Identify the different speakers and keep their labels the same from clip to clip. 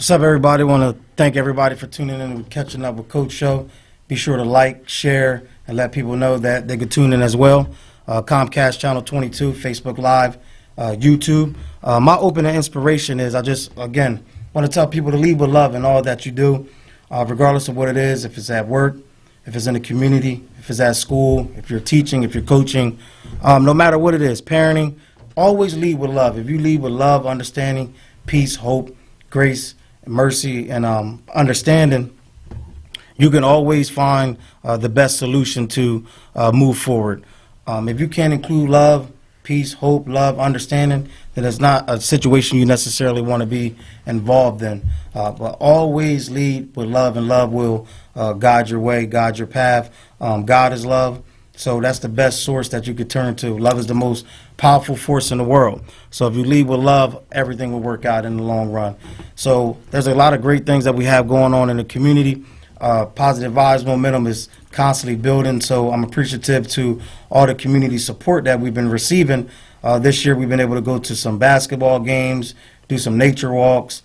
Speaker 1: What's up, everybody? I want to thank everybody for tuning in and catching up with Coach Show. Be sure to like, share, and let people know that they could tune in as well. Comcast Channel 22, Facebook Live, YouTube. My opening inspiration is I just, again, want to tell people to lead with love in all that you do, regardless of what it is, if it's at work, if it's in the community, if it's at school, if you're teaching, if you're coaching, no matter what it is, parenting, always lead with love. If you lead with love, understanding, peace, hope, grace, mercy, and understanding, you can always find the best solution to move forward. If you can't include love, peace, hope, love, understanding, then it's not a situation you necessarily want to be involved in. But always lead with love, and love will guide your way, guide your path. God is love, so that's the best source that you could turn to. Love is the most powerful force in the world. So if you lead with love, everything will work out in the long run. So there's a lot of great things that we have going on in the community. Positive vibes momentum is constantly building, so I'm appreciative to all the community support that we've been receiving. This year we've been able to go to some basketball games, do some nature walks,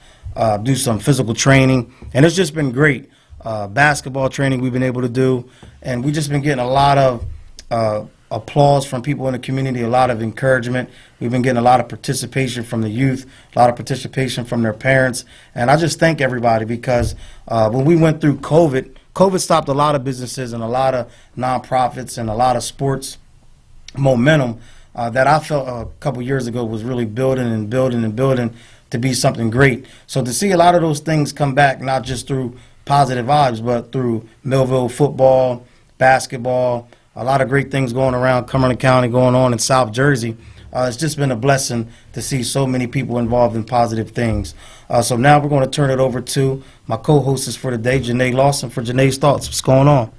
Speaker 1: do some physical training, and it's just been great. Basketball training we've been able to do, and we've just been getting a lot of applause from people in the community, a lot of encouragement. We've been getting a lot of participation from the youth, a lot of participation from their parents, and I just thank everybody because when we went through COVID stopped a lot of businesses and a lot of nonprofits and a lot of sports momentum that I felt a couple years ago was really building and building and building to be something great. So to see a lot of those things come back, not just through positive vibes, but through Millville football, basketball, a lot of great things going around Cumberland County, going on in South Jersey. It's just been a blessing to see so many people involved in positive things. So now we're going to turn it over to my co-hostess for the day, Janae Lawson, for Janae's Thoughts. What's going on?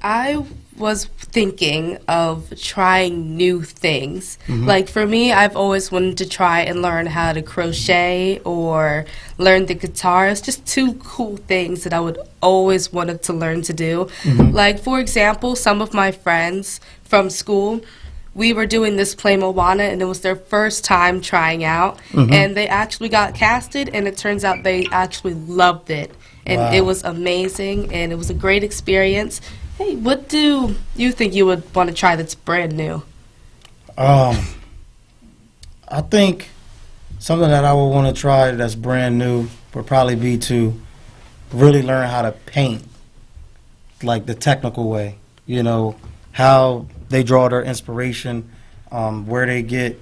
Speaker 2: I was thinking of trying new things. Like for me, I've always wanted to try and learn how to crochet or learn the guitar. It's just two cool things that I would always wanted to learn to do. Like for example, some of my friends from school, we were doing this play Moana, and it was their first time trying out, and they actually got casted, and it turns out they actually loved it, and It was amazing, and it was a great experience. Hey, what do you think you would want to try that's brand new?
Speaker 1: I think something that I would want to try that's brand new would probably be to really learn how to paint, like the technical way, you know, how they draw their inspiration, where they get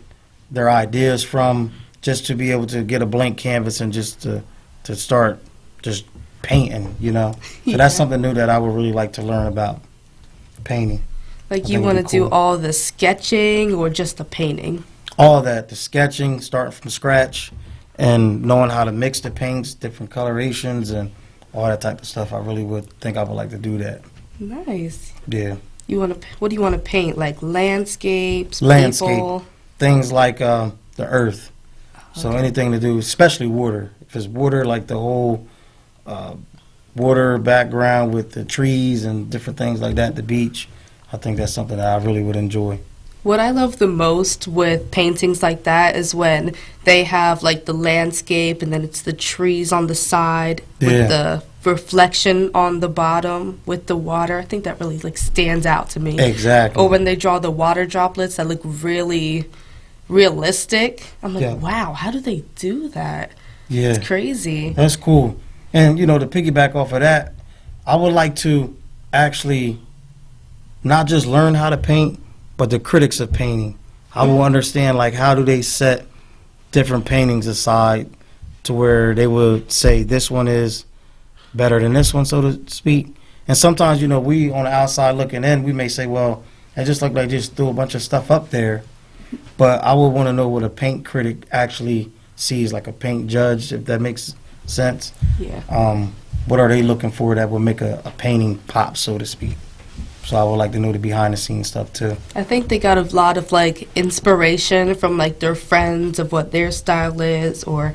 Speaker 1: their ideas from, just to be able to get a blank canvas and just to start just painting, you know. So that's something new that I would really like to learn about, painting.
Speaker 2: Like you want to do all the sketching or just the painting?
Speaker 1: All of that, the sketching, starting from scratch, and knowing how to mix the paints, different colorations, and all that type of stuff. I really would think I would like to do that.
Speaker 2: Nice.
Speaker 1: Yeah.
Speaker 2: You want to? What do you want to paint? Like landscapes,
Speaker 1: people? Things like the earth. So anything to do, especially water. If it's water, like the whole water background with the trees and different things like that, the beach, I think that's something that I really would enjoy.
Speaker 2: What I love the most with paintings like that is when they have like the landscape and then it's the trees on the side with the reflection on the bottom with the water. I think that really like stands out to me.
Speaker 1: Exactly.
Speaker 2: Or when they draw the water droplets that look really realistic. I'm like, wow, how do they do that?
Speaker 1: Yeah.
Speaker 2: It's crazy.
Speaker 1: That's cool. And, you know, to piggyback off of that, I would like to actually not just learn how to paint, but the critics of painting. I will understand, like, how do they set different paintings aside to where they would say this one is better than this one, so to speak. And sometimes, you know, we on the outside looking in, we may say, well, it just looked like they just threw a bunch of stuff up there. But I would want to know what a paint critic actually sees, like a paint judge, if that makes sense.
Speaker 2: Yeah.
Speaker 1: What are they looking for that would make a painting pop, so to speak? So I would like to know the behind the scenes stuff too.
Speaker 2: I think they got a lot of like inspiration from like their friends of what their style is, or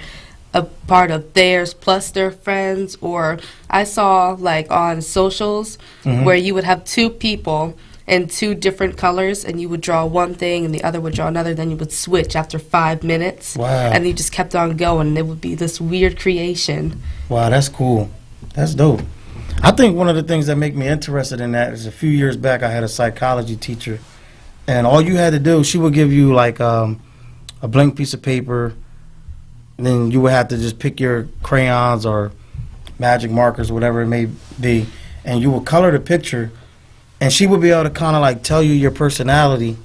Speaker 2: a part of theirs plus their friends. Or I saw like on socials where you would have two people in two different colors, and you would draw one thing and the other would draw another, then you would switch after 5 minutes.
Speaker 1: Wow.
Speaker 2: And you just kept on going, and it would be this weird creation.
Speaker 1: Wow, that's cool. That's dope. I think one of the things that make me interested in that is a few years back I had a psychology teacher, and all you had to do, she would give you like a blank piece of paper, and then you would have to just pick your crayons or magic markers, whatever it may be, and you would color the picture, and she would be able to kind of like tell you your personality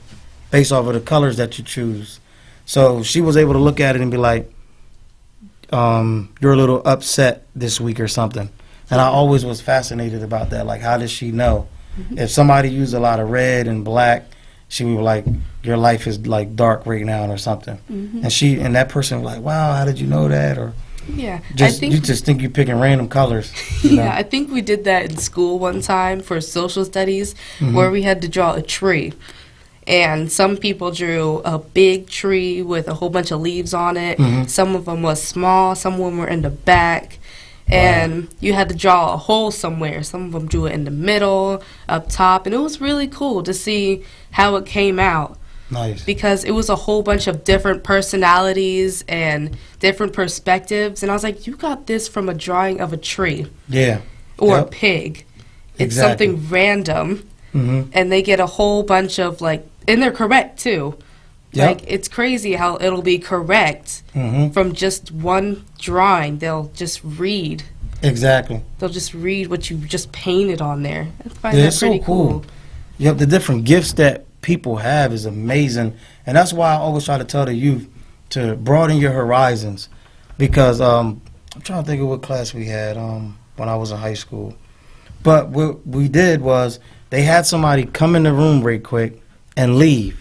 Speaker 1: based off of the colors that you choose. So she was able to look at it and be like, you're a little upset this week or something. And I always was fascinated about that. Like, how does she know? If somebody used a lot of red and black, she would be like, your life is like dark right now or something. And that person was like, wow, how did you know that? Or
Speaker 2: Yeah,
Speaker 1: you just think you're picking random colors. You know?
Speaker 2: Yeah, I think we did that in school one time for social studies, where we had to draw a tree. And some people drew a big tree with a whole bunch of leaves on it. Some of them was small, some of them were in the back. And you had to draw a hole somewhere. Some of them drew it in the middle, up top. And it was really cool to see how it came out.
Speaker 1: Nice.
Speaker 2: Because it was a whole bunch of different personalities and different perspectives. And I was like, you got this from a drawing of a tree.
Speaker 1: Yeah.
Speaker 2: Or a pig. It's
Speaker 1: Exactly.
Speaker 2: something random. And they get a whole bunch of, like, and they're correct, too.
Speaker 1: Yep.
Speaker 2: Like, it's crazy how it'll be correct from just one drawing. They'll just read.
Speaker 1: Exactly.
Speaker 2: They'll just read what you just painted on there. I find
Speaker 1: Yeah,
Speaker 2: that
Speaker 1: it's
Speaker 2: pretty
Speaker 1: so cool. Yep, the different gifts that people have is amazing. And that's why I always try to tell the youth to broaden your horizons. Because I'm trying to think of what class we had when I was in high school. But what we did was they had somebody come in the room real quick and leave.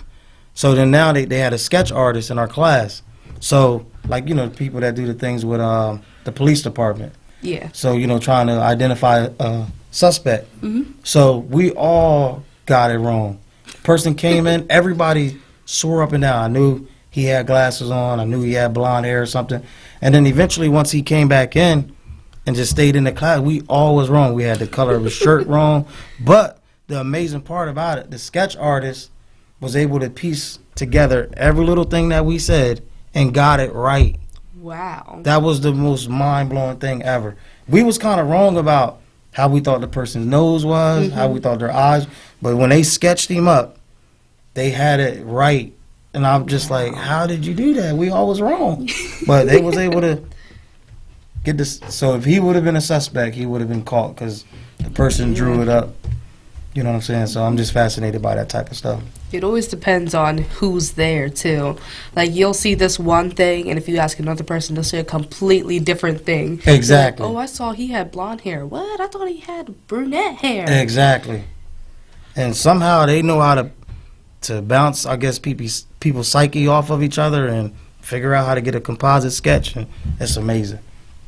Speaker 1: So then now they had a sketch artist in our class. So, like, you know, people that do the things with the police department.
Speaker 2: Yeah.
Speaker 1: So, you know, trying to identify a suspect. So we all got it wrong. Person came in, everybody swore up and down. I knew he had glasses on. I knew he had blonde hair or something. And then eventually once he came back in and just stayed in the class, we all was wrong. We had the color of his shirt wrong. But the amazing part about it, the sketch artist was able to piece together every little thing that we said and got it right.
Speaker 2: Wow.
Speaker 1: That was the most mind-blowing thing ever. We was kind of wrong about how we thought the person's nose was, how we thought their eyes, but when they sketched him up, they had it right. And I'm just like, how did you do that? We all was wrong. But they was able to get this. So if he would have been a suspect, he would have been caught because the person drew it up. You know what I'm saying? So I'm just fascinated by that type of stuff.
Speaker 2: It always depends on who's there, too. Like, you'll see this one thing, and if you ask another person, they'll say a completely different thing.
Speaker 1: Exactly.
Speaker 2: Like, oh, I saw he had blonde hair. What? I thought he had brunette hair.
Speaker 1: Exactly. And somehow they know how to bounce, I guess, people's psyche off of each other and figure out how to get a composite sketch. And it's amazing,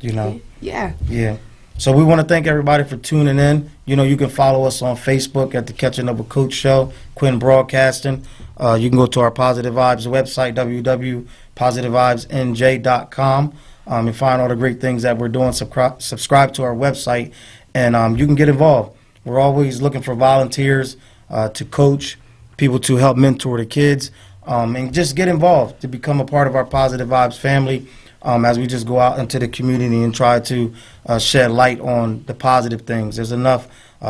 Speaker 1: you know?
Speaker 2: Yeah.
Speaker 1: Yeah. So we want to thank everybody for tuning in. You know, you can follow us on Facebook at the Catching Up with Coach Show, Quinn Broadcasting. You can go to our Positive Vibes website, www.positivevibesnj.com, and find all the great things that we're doing. Subscribe to our website, and you can get involved. We're always looking for volunteers to coach, people to help mentor the kids, and just get involved to become a part of our Positive Vibes family. As we just go out into the community and try to shed light on the positive things. There's enough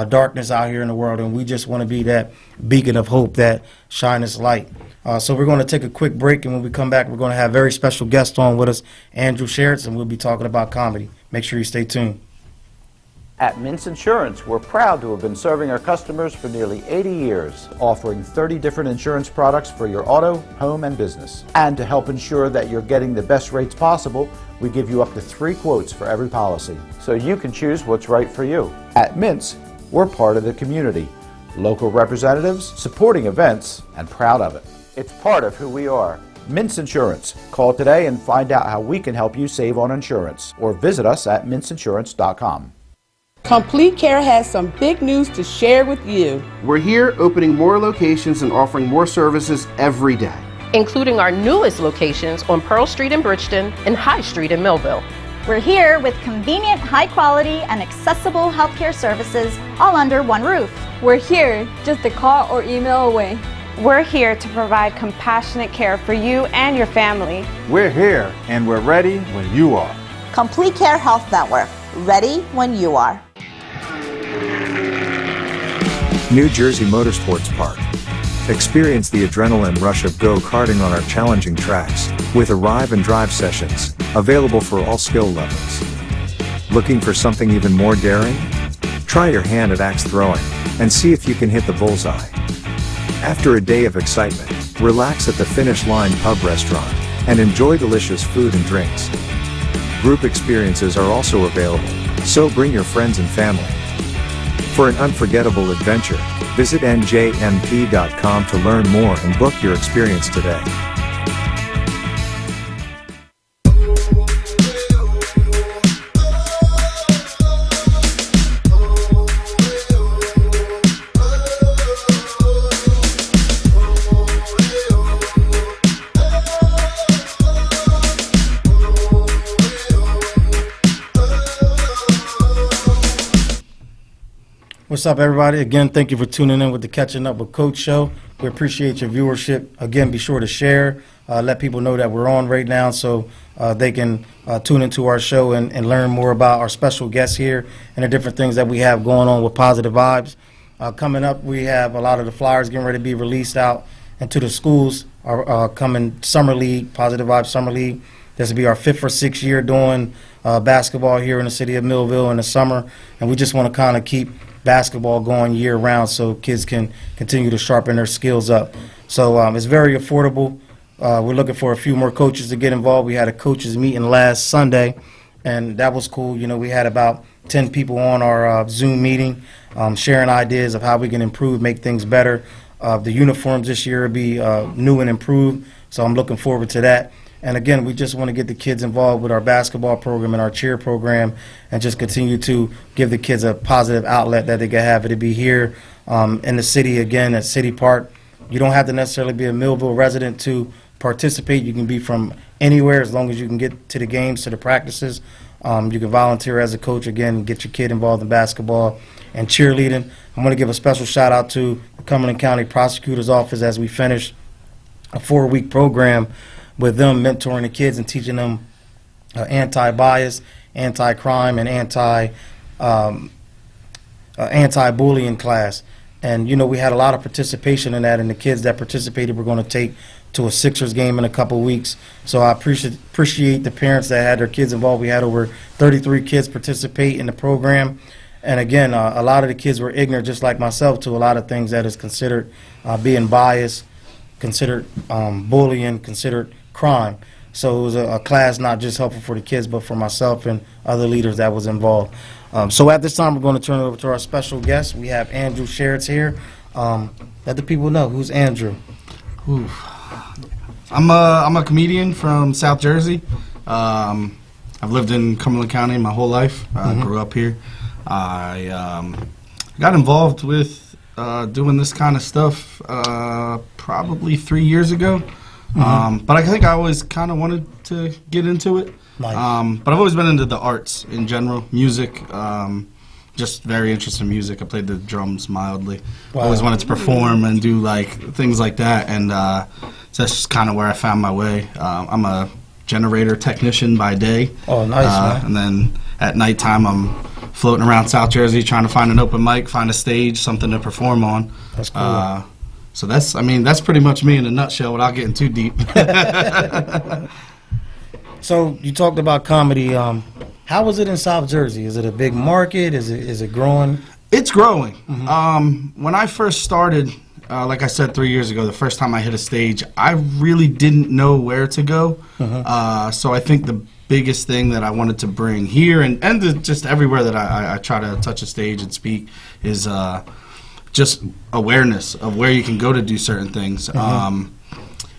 Speaker 1: darkness out here in the world, and we just want to be that beacon of hope that shines light. So we're going to take a quick break, and when we come back, we're going to have very special guest on with us, Andrew Sheritz, and we'll be talking about comedy. Make sure you stay tuned.
Speaker 3: At Mintz Insurance, we're proud to have been serving our customers for nearly 80 years, offering 30 different insurance products for your auto, home, and business. And to help ensure that you're getting the best rates possible, we give you up to 3 quotes for every policy, so you can choose what's right for you. At Mintz, we're part of the community, local representatives, supporting events, and proud of it. It's part of who we are. Mintz Insurance. Call today and find out how we can help you save on insurance, or visit us at mintzinsurance.com.
Speaker 4: Complete Care has some big news to share with you.
Speaker 5: We're here opening more locations and offering more services every day.
Speaker 6: Including our newest locations on Pearl Street in Bridgeton and High Street in Millville. We're here with convenient, high quality, and accessible healthcare services all under one roof.
Speaker 7: We're here just a call or email away.
Speaker 8: We're here to provide compassionate care for you and your family.
Speaker 9: We're here and we're ready when you are.
Speaker 10: Complete Care Health Network, ready when you are.
Speaker 11: New Jersey Motorsports Park. Experience the adrenaline rush of go-karting on our challenging tracks, with arrive and drive sessions, available for all skill levels. Looking for something even more daring? Try your hand at axe throwing, and see if you can hit the bullseye. After a day of excitement, relax at the Finish Line Pub Restaurant, and enjoy delicious food and drinks. Group experiences are also available, so bring your friends and family. For an unforgettable adventure, visit njmp.com to learn more and book your experience today.
Speaker 1: What's up, everybody? Again, thank you for tuning in with the Catching Up with Coach show. We appreciate your viewership. Again, be sure to share, let people know that we're on right now so they can tune into our show and learn more about our special guests here and the different things that we have going on with Positive Vibes. Coming up, we have a lot of the flyers getting ready to be released out into the schools. Our coming Summer League, Positive Vibes Summer League. This will be our 5th or 6th year doing basketball here in the city of Millville in the summer, and we just want to kind of keep basketball going year round so kids can continue to sharpen their skills up. So it's very affordable. We're looking for a few more coaches to get involved. We had a coaches meeting last Sunday, and that was cool. You know, we had about 10 people on our Zoom meeting sharing ideas of how we can improve, make things better. The uniforms this year will be new and improved, so I'm looking forward to that. And again, we just want to get the kids involved with our basketball program and our cheer program and just continue to give the kids a positive outlet that they can have to be here in the city, again, at City Park. You don't have to necessarily be a Millville resident to participate. You can be from anywhere as long as you can get to the games, to the practices. You can volunteer as a coach, again, get your kid involved in basketball and cheerleading. I'm going to give a special shout out to the Cumberland County Prosecutor's Office as we finish a 4-week program with them mentoring the kids and teaching them anti-bias, anti-crime, and anti-bullying class. And, you know, we had a lot of participation in that, and the kids that participated we're going to take to a Sixers game in a couple weeks. So I appreciate the parents that had their kids involved. We had over 33 kids participate in the program. And, again, a lot of the kids were ignorant, just like myself, to a lot of things that is considered being biased, considered bullying, considered crime. So it was a class not just helpful for the kids, but for myself and other leaders that was involved. So at this time, we're going to turn it over to our special guest. We have Andrew Sheritz here. Let the people know. Who's Andrew?
Speaker 12: Ooh. I'm a comedian from South Jersey. I've lived in Cumberland County my whole life. I grew up here. I got involved with doing this kind of stuff probably 3 years ago. But I think I always kind of wanted to get into it. Nice. But I've always been into the arts in general, music, just very interested in music. I played the drums mildly. Wow. Always wanted to perform and do like things like that, and so that's just kind of where I found my way. I'm a generator technician by day. Oh, nice, man. And then at nighttime, I'm floating around South Jersey trying to find an open mic, find a stage, something to perform on. That's cool. So that's pretty much me in a nutshell without getting too deep.
Speaker 1: So you talked about comedy. How is it in South Jersey? Is it a big market? Is it growing?
Speaker 12: It's growing. When I first started, like I said 3 years ago, the first time I hit a stage, I really didn't know where to go. So I think the biggest thing that I wanted to bring here and just everywhere that I try to touch a stage and speak is just awareness of where you can go to do certain things.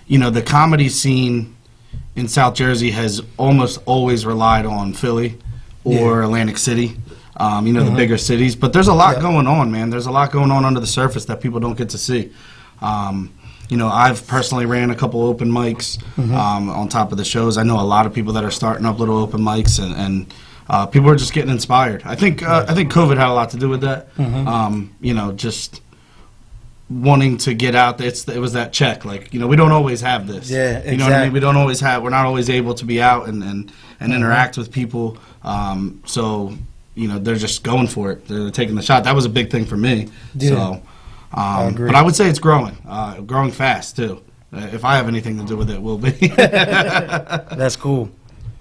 Speaker 12: You know, the comedy scene in South Jersey has almost always relied on Philly or Atlantic City, you know, the bigger cities. But there's a lot going on, man. There's a lot going on under the surface that people don't get to see. You know, I've personally ran a couple open mics on top of the shows. I know a lot of people that are starting up little open mics, and people are just getting inspired. I think COVID had a lot to do with that. You know, just wanting to get out there. It was that check. Like, you know, we don't always have this.
Speaker 1: Yeah, exactly.
Speaker 12: You know what I mean? We don't always have. We're not always able to be out and interact with people. So, you know, they're just going for it. They're taking the shot. That was a big thing for me.
Speaker 1: Yeah.
Speaker 12: So.
Speaker 1: I agree.
Speaker 12: But I would say it's growing fast too. If I have anything to do with it, it will be.
Speaker 1: That's cool.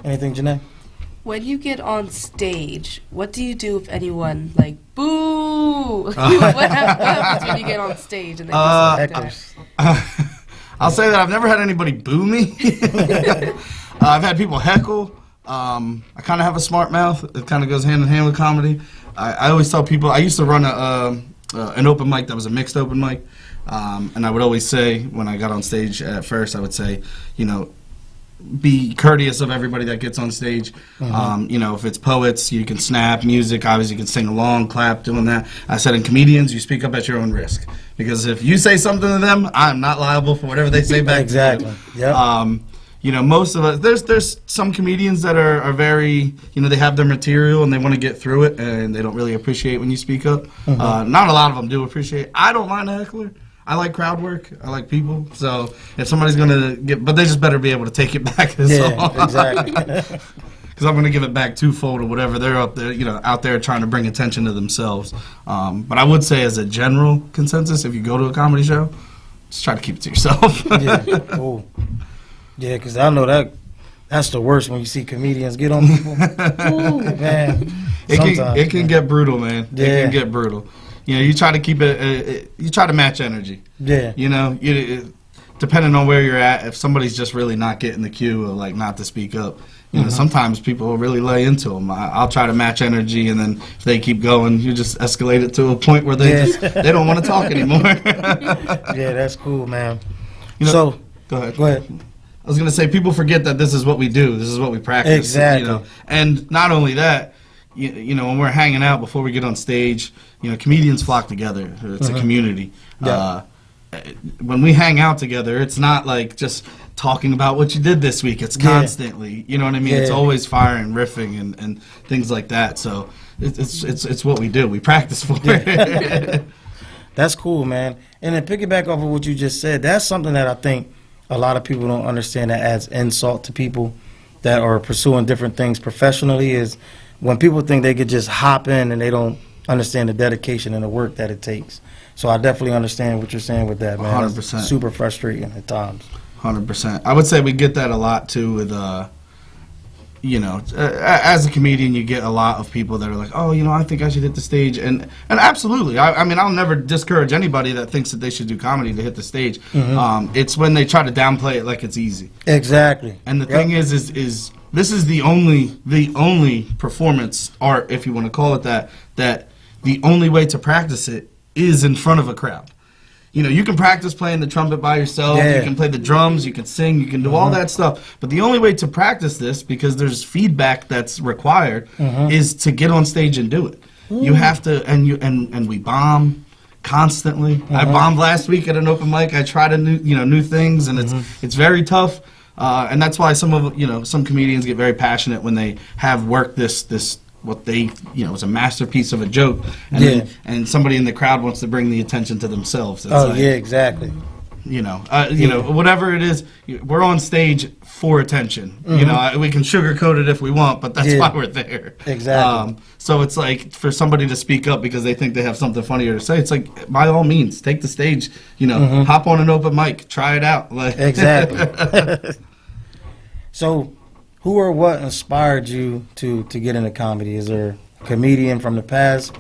Speaker 1: Anything, Janae?
Speaker 2: When you get on stage, what do you do if anyone, like, boo? What happens when you get on stage and they just
Speaker 12: I'll say that I've never had anybody boo me. I've had people heckle. I kind of have a smart mouth. It kind of goes hand in hand with comedy. I always tell people, I used to run an open mic that was a mixed open mic, and I would always say when I got on stage at first, I would say, you know, be courteous of everybody that gets on stage. You know, if it's poets, you can snap. Music, obviously, you can sing along, clap, doing that. I said in comedians, you speak up at your own risk, because if you say something to them, I'm not liable for whatever they say back.
Speaker 1: Exactly.
Speaker 12: To you. You know, most of us, there's some comedians that are very, you know, they have their material and they want to get through it, and they don't really appreciate when you speak up. Not a lot of them do appreciate it. I don't mind a heckler. I like crowd work. I like people. So if somebody's going to get, but they just better be able to take it back.
Speaker 1: Exactly.
Speaker 12: Because I'm going to give it back twofold or whatever. They're up there, you know, out there trying to bring attention to themselves. But I would say as a general consensus, if you go to a comedy show, just try to keep it to yourself.
Speaker 1: Yeah, cool. Yeah, because I know that's the worst when you see comedians get on people. Ooh, man.
Speaker 12: It can get brutal, man.
Speaker 1: Yeah.
Speaker 12: It can get brutal. You know, you try to keep it, you try to match energy.
Speaker 1: Yeah.
Speaker 12: You know, depending on where you're at, if somebody's just really not getting the cue or like not to speak up, you know, sometimes people will really lay into them. I'll try to match energy, and then if they keep going, you just escalate it to a point where they don't want to talk anymore.
Speaker 1: Yeah, that's cool, man.
Speaker 12: You know,
Speaker 1: so,
Speaker 12: go ahead.
Speaker 1: Go ahead.
Speaker 12: I was going to say, people forget that this is what we do. This is what we practice.
Speaker 1: Exactly.
Speaker 12: You know? And not only that, you know, when we're hanging out before we get on stage, you know, comedians flock together. It's a community.
Speaker 1: Yeah.
Speaker 12: When we hang out together, it's not like just talking about what you did this week. It's constantly, you know what I mean? It's always firing, riffing, and things like that. So it's what we do. We practice for it.
Speaker 1: That's cool, man. And then piggyback off of what you just said, that's something that I think a lot of people don't understand, that adds insult to people that are pursuing different things professionally, is when people think they could just hop in and they don't understand the dedication and the work that it takes. So I definitely understand what you're saying with that, man.
Speaker 12: 100%.
Speaker 1: It's super frustrating at times.
Speaker 12: 100%. I would say we get that a lot too with, you know, as a comedian, you get a lot of people that are like, oh, you know, I think I should hit the stage. And absolutely. I mean, I'll never discourage anybody that thinks that they should do comedy to hit the stage. It's when they try to downplay it like it's easy.
Speaker 1: Exactly.
Speaker 12: And the thing is this is the only performance art, if you want to call it that the only way to practice it is in front of a crowd. You know, you can practice playing the trumpet by yourself, you can play the drums, you can sing, you can do all that stuff. But the only way to practice this, because there's feedback that's required, is to get on stage and do it. You have to, and we bomb constantly. I bombed last week at an open mic. I try to new things, and it's very tough. And that's why some comedians get very passionate when they have worked this what they, you know, is a masterpiece of a joke, and and somebody in the crowd wants to bring the attention to themselves. It's like,
Speaker 1: yeah, exactly.
Speaker 12: You know, whatever it is, we're on stage for attention. You know, we can sugarcoat it if we want, but that's why we're there.
Speaker 1: Exactly.
Speaker 12: So it's like, for somebody to speak up because they think they have something funnier to say, it's like, by all means, take the stage. You know, hop on an open mic, try it out. Like,
Speaker 1: exactly. So, who or what inspired you to get into comedy? Is there a comedian from the past?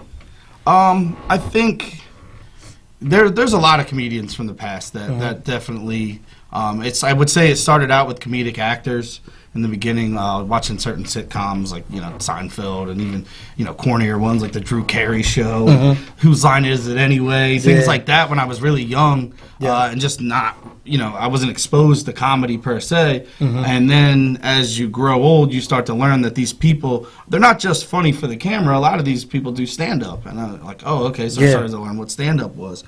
Speaker 12: I think there's a lot of comedians from the past that definitely. I would say it started out with comedic actors in the beginning, watching certain sitcoms like, you know, Seinfeld, and even, you know, cornier ones like the Drew Carey Show, Whose Line Is It Anyway, things like that when I was really young, and just not, you know, I wasn't exposed to comedy per se. And then as you grow old, you start to learn that these people, they're not just funny for the camera. A lot of these people do stand-up, and I'm like, oh, okay, so I started to learn what stand-up was.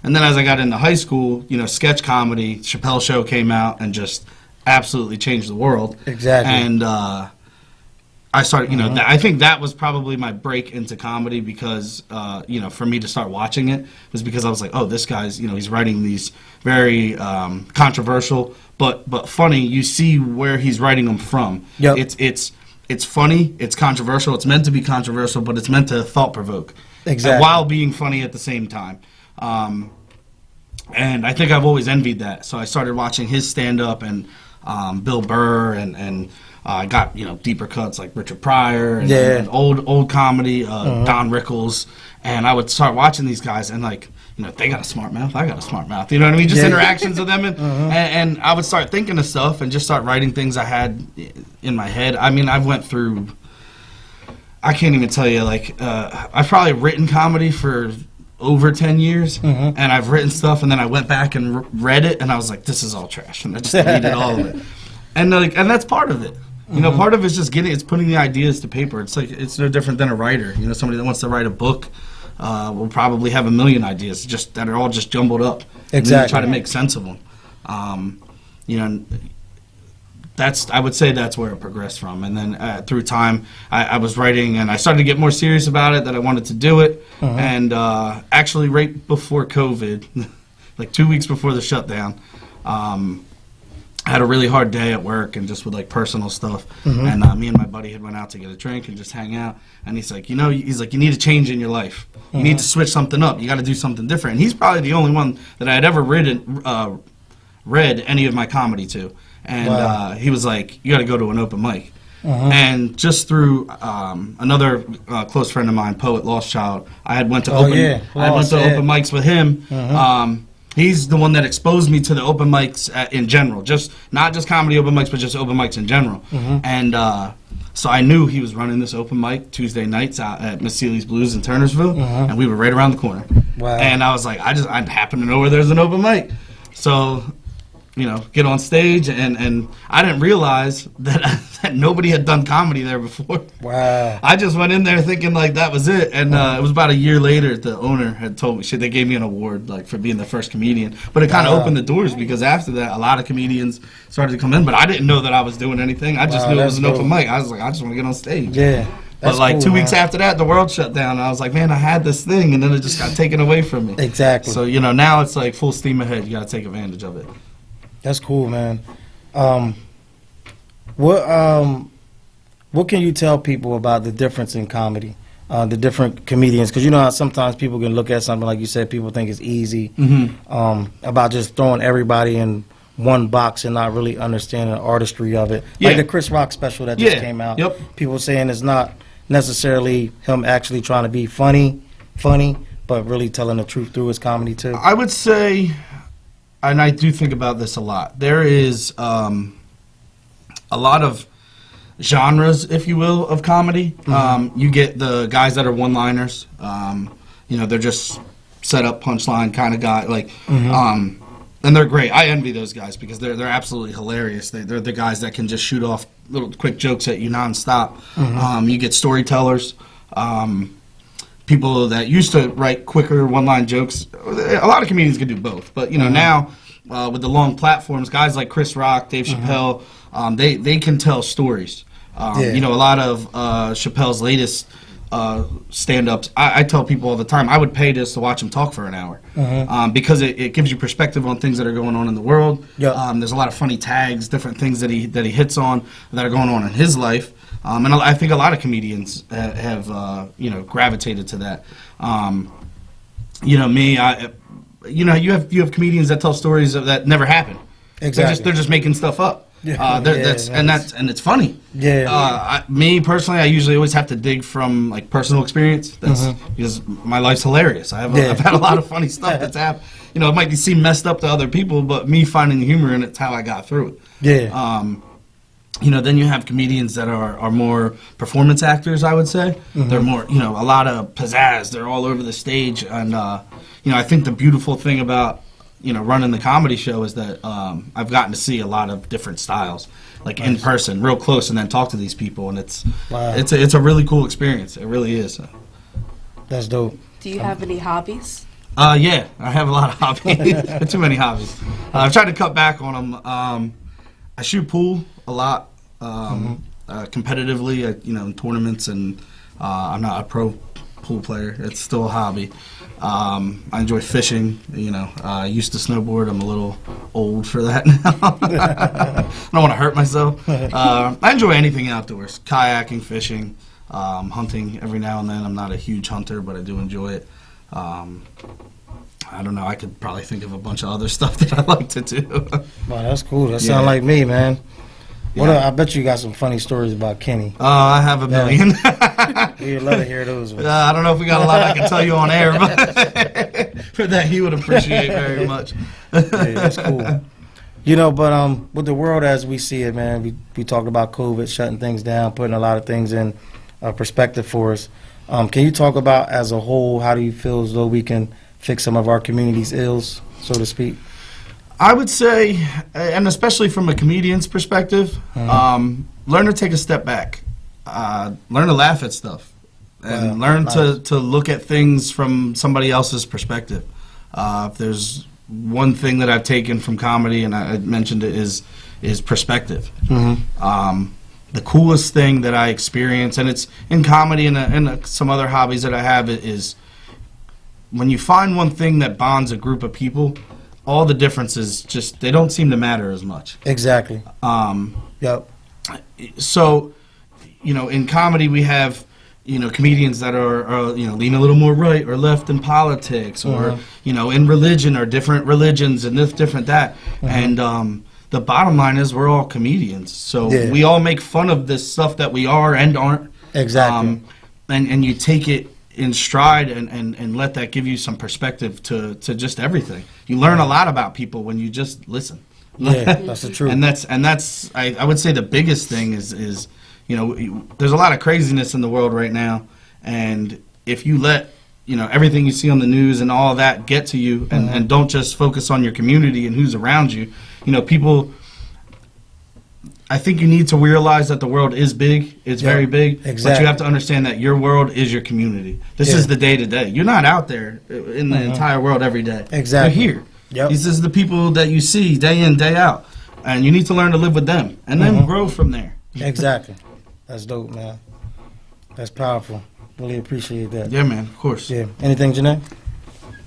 Speaker 12: And then as I got into high school, you know, sketch comedy, Chappelle Show came out and just absolutely changed the world.
Speaker 1: Exactly.
Speaker 12: And I started, you know, I think that was probably my break into comedy because, you know, for me to start watching it was because I was like, oh, this guy's, you know, he's writing these very controversial but funny. You see where he's writing them from.
Speaker 1: Yep.
Speaker 12: It's funny, it's controversial, it's meant to be controversial, but it's meant to thought provoke.
Speaker 1: Exactly.
Speaker 12: While being funny at the same time. And I think I've always envied that. So I started watching his stand-up and Bill Burr and I got, you know, deeper cuts like Richard Pryor and old comedy, Don Rickles. And I would start watching these guys and, like, you know, they got a smart mouth, I got a smart mouth. You know what I mean? Just interactions with them. And I would start thinking of stuff and just start writing things I had in my head. I mean, I went through, I can't even tell you, like, I've probably written comedy for over 10 years, and I've written stuff, and then I went back and read it, and I was like, this is all trash, and I just deleted all of it. And that's part of it. You know, part of it's just it's putting the ideas to paper. It's like, it's no different than a writer. You know, somebody that wants to write a book will probably have a million ideas just that are all just jumbled up.
Speaker 1: Exactly.
Speaker 12: And you try to make sense of them. You know, I would say that's where it progressed from. And then through time, I was writing, and I started to get more serious about it, that I wanted to do it. And actually, right before COVID, like 2 weeks before the shutdown, I had a really hard day at work and just with, like, personal stuff. And me and my buddy had went out to get a drink and just hang out. And he's like, you know, you need a change in your life. You need to switch something up. You got to do something different. And he's probably the only one that I had ever read any of my comedy to. And he was like, you got to go to an open mic. And just through another close friend of mine, Poet Lost Child, I had went to open mics with him. He's the one that exposed me to the open mics in general, just not just comedy open mics, but just open mics in general. And so I knew he was running this open mic Tuesday nights out at Miss Seeley's Blues in Turnersville, and we were right around the corner. And I was like, I happen to know where there's an open mic. So, you know, get on stage, and I didn't realize that nobody had done comedy there before.
Speaker 1: Wow.
Speaker 12: I just went in there thinking, like, that was it. And it was about a year later, the owner had told me, they gave me an award, like, for being the first comedian. But it kind of opened the doors, because after that, a lot of comedians started to come in. But I didn't know that I was doing anything. I just knew it was an open mic. I was like, I just want to get on stage.
Speaker 1: Yeah.
Speaker 12: But like 2 weeks after that, the world shut down. And I was like, man, I had this thing, and then it just got taken away from me.
Speaker 1: Exactly.
Speaker 12: So, you know, now it's like full steam ahead. You got to take advantage of it.
Speaker 1: That's cool, man. What can you tell people about the difference in comedy, the different comedians? Because you know how sometimes people can look at something, like you said, people think it's easy, about just throwing everybody in one box and not really understanding the artistry of it. Like the Chris Rock special that just came out. People saying it's not necessarily him actually trying to be funny, but really telling the truth through his comedy too.
Speaker 12: I would say, and I do think about this a lot, there is a lot of genres, if you will, of comedy. You get the guys that are one-liners. You know, they're just set-up punchline kind of guy. Like, and they're great. I envy those guys because they're absolutely hilarious. They're the guys that can just shoot off little quick jokes at you nonstop. You get storytellers. People that used to write quicker one-line jokes. A lot of comedians can do both. But, you know, now with the long platforms, guys like Chris Rock, Dave Chappelle, they can tell stories. You know, a lot of Chappelle's latest stand-ups, I tell people all the time, I would pay this to watch him talk for an hour. Because it gives you perspective on things that are going on in the world. There's a lot of funny tags, different things that he hits on that are going on in his life. And I think a lot of comedians have you know, gravitated to that. You know, me, you know, you have comedians that tell stories that never happened.
Speaker 1: Exactly.
Speaker 12: They're just making stuff up. And it's funny. Me personally, I usually always have to dig from like personal experience. Because my life's hilarious. I've had a lot of funny stuff that's happened. You know, it might seem messed up to other people, but me finding the humor in it's how I got through it. You know, then you have comedians that are more performance actors, I would say. They're more, you know, a lot of pizzazz. They're all over the stage. And, you know, I think the beautiful thing about, you know, running the comedy show is that I've gotten to see a lot of different styles, like in person, real close, and then talk to these people. And it's a really cool experience. It really is.
Speaker 1: That's dope.
Speaker 2: Do you have any hobbies?
Speaker 12: Yeah, I have a lot of hobbies. Too many hobbies. I've tried to cut back on them. I shoot pool a lot, competitively, in tournaments, and I'm not a pro pool player. It's still a hobby. I enjoy fishing. I used to snowboard. I'm a little old for that now. I don't want to hurt myself. I enjoy anything outdoors: kayaking, fishing, hunting every now and then. I'm not a huge hunter, but I do enjoy it. I don't know. I could probably think of a bunch of other stuff that I like to do.
Speaker 1: Wow, that's cool. That sounds like me, man.
Speaker 12: Yeah.
Speaker 1: I bet you got some funny stories about Kenny.
Speaker 12: I have a million.
Speaker 1: We'd love to hear those.
Speaker 12: I don't know if we got a lot I can tell you on air, but for that he would appreciate very much.
Speaker 1: Yeah, that's cool. But with the world as we see it, man, we talked about COVID shutting things down, putting a lot of things in perspective for us. Can you talk about, as a whole, how do you feel as though we can fix some of our community's ills, so to speak?
Speaker 12: I would say, and especially from a comedian's perspective, learn to take a step back. Learn to laugh at stuff. And learn to look at things from somebody else's perspective. If there's one thing that I've taken from comedy, and I mentioned it, is perspective. The coolest thing that I experience, and it's in comedy and some other hobbies that I have, is when you find one thing that bonds a group of people, all the differences they don't seem to matter as much.
Speaker 1: Exactly. Yep.
Speaker 12: So, in comedy we have, comedians that are lean a little more right or left in politics, or, in religion, or different religions and this, different that. And the bottom line is we're all comedians. So we all make fun of this stuff that we are and aren't.
Speaker 1: Exactly.
Speaker 12: And you take it in stride and let that give you some perspective to just everything. You learn a lot about people when you just listen.
Speaker 1: Yeah, that's the truth.
Speaker 12: And that's I would say the biggest thing is there's a lot of craziness in the world right now, and if you let everything you see on the news and all that get to you, and don't just focus on your community and who's around you, people. I think you need to realize that the world is big. It's very big.
Speaker 1: Exactly.
Speaker 12: But you have to understand that your world is your community. This is the day-to-day. You're not out there in the entire world every day.
Speaker 1: Exactly.
Speaker 12: You're here.
Speaker 1: Yep.
Speaker 12: These is the people that you see day in, day out. And you need to learn to live with them. And then grow from there.
Speaker 1: Exactly. That's dope, man. That's powerful. Really appreciate that.
Speaker 12: Yeah, man. Of course.
Speaker 1: Yeah. Anything, Janae?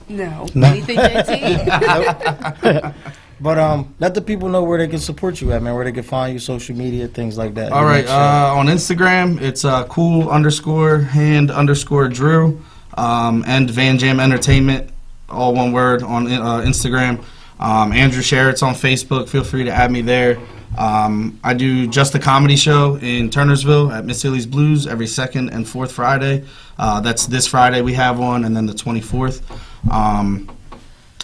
Speaker 2: No. Anything, JT?
Speaker 1: But let the people know where they can support you at, man, where they can find you, social media, things like that.
Speaker 12: All right, on Instagram, it's cool_hand_Drew, and Van Jam Entertainment, all one word, on Instagram. Andrew Sherritt's on Facebook. Feel free to add me there. I do Just a Comedy Show in Turnersville at Miss Hilly's Blues every second and fourth Friday. That's this Friday we have one, and then the 24th.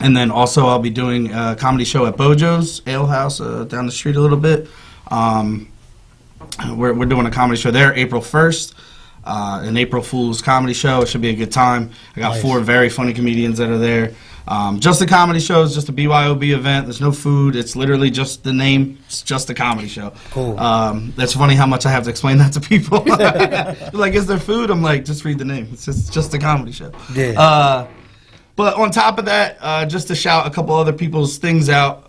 Speaker 12: And then also I'll be doing a comedy show at Bojo's Ale House down the street a little bit. We're doing a comedy show there April 1st, an April Fool's comedy show. It should be a good time. I got 4 very funny comedians that are there. Just a Comedy Show is just a BYOB event. There's no food. It's literally just the name. It's just a comedy show.
Speaker 1: Cool.
Speaker 12: That's funny how much I have to explain that to people. They're like, is there food? I'm like, just read the name. It's just a comedy show.
Speaker 1: Yeah.
Speaker 12: But on top of that, just to shout a couple other people's things out,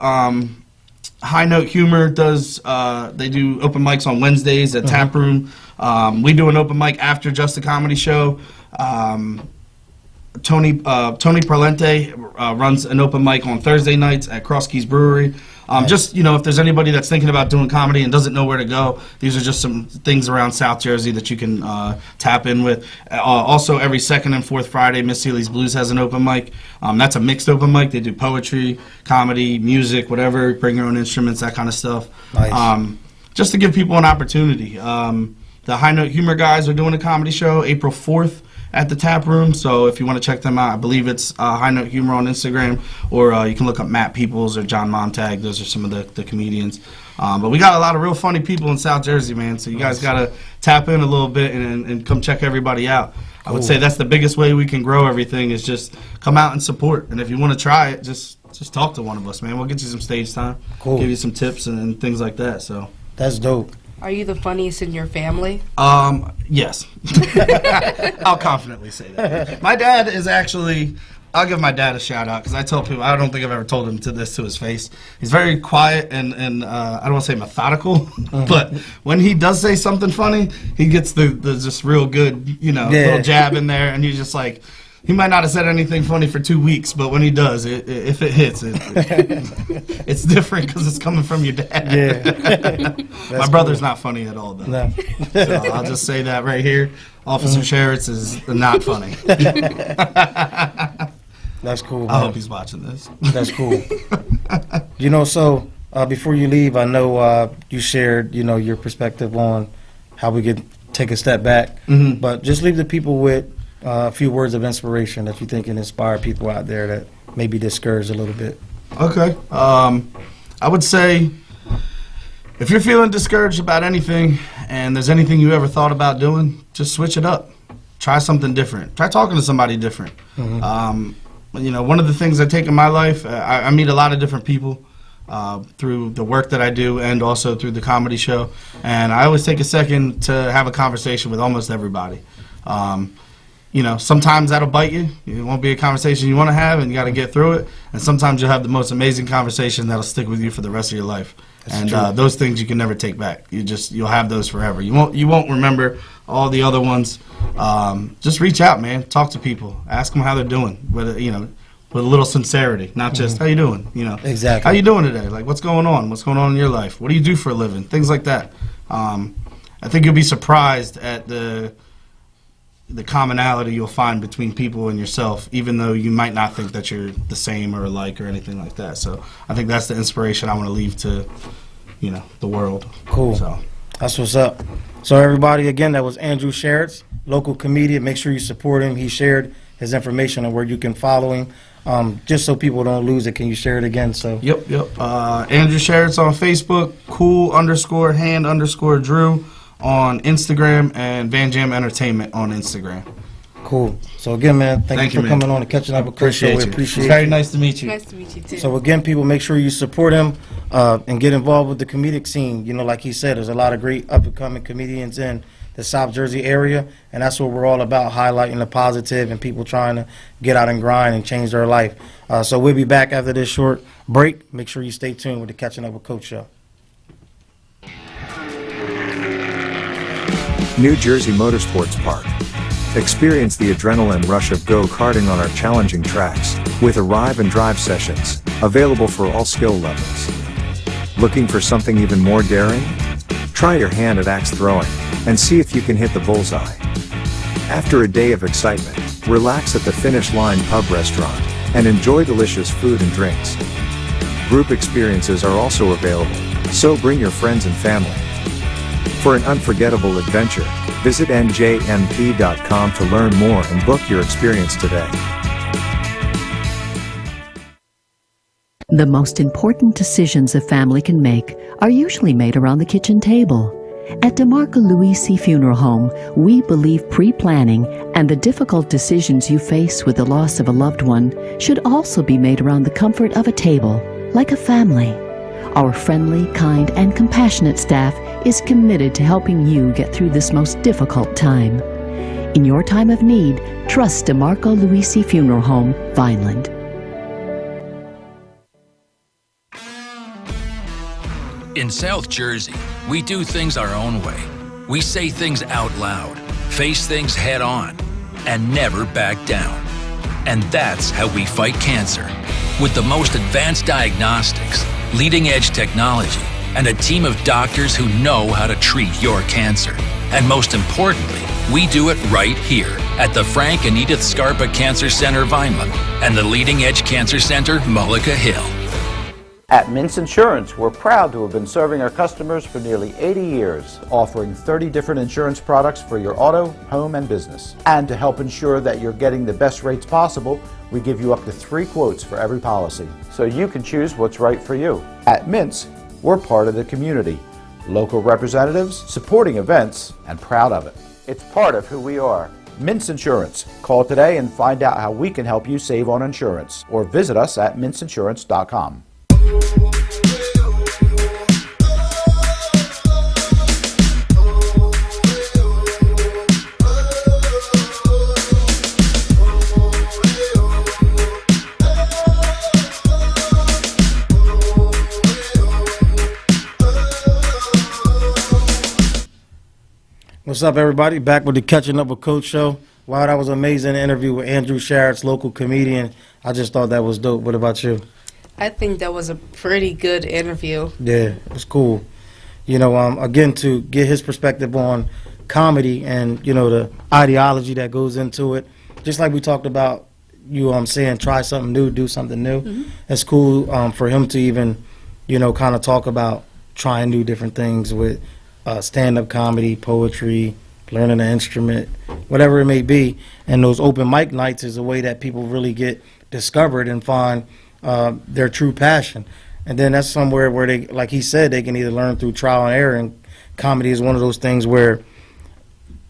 Speaker 12: High Note Humor does, they do open mics on Wednesdays at Tap Room. We do an open mic after Just a Comedy Show. Tony Parlente runs an open mic on Thursday nights at Cross Keys Brewery. Just, if there's anybody that's thinking about doing comedy and doesn't know where to go, these are just some things around South Jersey that you can tap in with. Also, every second and fourth Friday, Miss Seeley's Blues has an open mic. That's a mixed open mic. They do poetry, comedy, music, whatever, bring your own instruments, that kind of stuff.
Speaker 1: Nice.
Speaker 12: Just to give people an opportunity. The High Note Humor guys are doing a comedy show April 4th. At the Tap Room, so if you want to check them out, I believe it's High Note Humor on Instagram, or you can look up Matt Peoples or John Montag. Those are some of the comedians. But we got a lot of real funny people in South Jersey, man, so you guys got to tap in a little bit and come check everybody out. I would say that's the biggest way we can grow everything, is just come out and support. And if you want to try it, just talk to one of us, man. We'll get you some stage time, give you some tips and things like that. So
Speaker 1: that's dope.
Speaker 2: Are you the funniest in your family?
Speaker 12: Yes. I'll confidently say that. My dad is actually I'll give my dad a shout out because I tell people, I don't think I've ever told him to his face. He's very quiet and I don't want to say methodical, but when he does say something funny, he gets the just real good, little jab in there, and he's just like, he might not have said anything funny for 2 weeks, but when he does, if it hits, it's different because it's coming from your dad.
Speaker 1: Yeah.
Speaker 12: My brother's not funny at all, though.
Speaker 1: No.
Speaker 12: So I'll just say that right here. Officer Sherritts is not funny.
Speaker 1: That's cool, man.
Speaker 12: I hope he's watching this.
Speaker 1: That's cool. So before you leave, I know you shared, your perspective on how we could take a step back. But just leave the people with a few words of inspiration that you think can inspire people out there that may be discouraged a little bit.
Speaker 12: Okay. I would say if you're feeling discouraged about anything and there's anything you ever thought about doing, just switch it up. Try something different. Try talking to somebody different. One of the things I take in my life, I meet a lot of different people through the work that I do and also through the comedy show. And I always take a second to have a conversation with almost everybody. Sometimes that'll bite you. It won't be a conversation you want to have, and you got to get through it. And sometimes you'll have the most amazing conversation that'll stick with you for the rest of your life. And those things you can never take back. You'll have those forever. You won't remember all the other ones. Just reach out, man. Talk to people. Ask them how they're doing. With a little sincerity, not just how you doing.
Speaker 1: Exactly.
Speaker 12: How you doing today? Like, what's going on? What's going on in your life? What do you do for a living? Things like that. I think you'll be surprised at the commonality you'll find between people and yourself, even though you might not think that you're the same or alike or anything like that. So I think that's the inspiration I want to leave to, the world.
Speaker 1: Cool.
Speaker 12: So
Speaker 1: that's what's up. So everybody, again, that was Andrew Sherritts, local comedian. Make sure you support him. He shared his information on where you can follow him. Just so people don't lose it, can you share it again? So
Speaker 12: Yep. Andrew Sherritts on Facebook, cool_hand_Drew on Instagram, and Van Jam Entertainment on Instagram.
Speaker 1: Cool. So again, man, thank you for coming on and catching up with Chris.
Speaker 12: Appreciate
Speaker 1: We
Speaker 12: you.
Speaker 1: appreciate
Speaker 12: It's very
Speaker 1: you.
Speaker 12: nice to meet you.
Speaker 2: Nice to meet you too.
Speaker 1: So again, people, make sure you support him and get involved with the comedic scene. Like he said, there's a lot of great up-and-coming comedians in the South Jersey area, and that's what we're all about, highlighting the positive and people trying to get out and grind and change their life. So we'll be back after this short break. Make sure you stay tuned with the Catching Up with Coach show.
Speaker 11: New Jersey Motorsports Park. Experience the adrenaline rush of go-karting on our challenging tracks, with arrive and drive sessions, available for all skill levels. Looking for something even more daring? Try your hand at axe throwing, and see if you can hit the bullseye. After a day of excitement, relax at the Finish Line Pub Restaurant, and enjoy delicious food and drinks. Group experiences are also available, so bring your friends and family. For an unforgettable adventure, visit njmp.com to learn more and book your experience today.
Speaker 13: The most important decisions a family can make are usually made around the kitchen table. At DeMarco Luisi Funeral Home, we believe pre-planning and the difficult decisions you face with the loss of a loved one should also be made around the comfort of a table, like a family. Our friendly, kind, and compassionate staff is committed to helping you get through this most difficult time. In your time of need, trust DeMarco Luisi Funeral Home, Vineland.
Speaker 14: In South Jersey, we do things our own way. We say things out loud, face things head on, and never back down. And that's how we fight cancer. With the most advanced diagnostics, leading-edge technology, and a team of doctors who know how to treat your cancer. And most importantly, we do it right here at the Frank and Edith Scarpa Cancer Center, Vineland, and the Leading Edge Cancer Center, Mullica Hill.
Speaker 3: At Mintz Insurance, we're proud to have been serving our customers for nearly 80 years, offering 30 different insurance products for your auto, home, and business. And to help ensure that you're getting the best rates possible, we give you up to 3 quotes for every policy, so you can choose what's right for you. At Mintz, we're part of the community, local representatives, supporting events, and proud of it. It's part of who we are. Mintz Insurance. Call today and find out how we can help you save on insurance, or visit us at mintzinsurance.com.
Speaker 1: What's up, everybody? Back with the Catching Up with Coach show. Wow, that was an amazing interview with Andrew Sharrett's local comedian. I just thought that was dope. What about you?
Speaker 2: I think that was a pretty good interview.
Speaker 1: Yeah, it was cool. You know, again, to get his perspective on comedy and, you know, the ideology that goes into it. Just like we talked about, you saying try something new, do something new.
Speaker 2: Mm-hmm.
Speaker 1: It's cool for him to even, you know, kind of talk about trying new different things with stand-up comedy, poetry, learning an instrument, whatever it may be. And those open mic nights is a way that people really get discovered and find their true passion. And then that's somewhere where they, like he said, they can either learn through trial and error. And comedy is one of those things where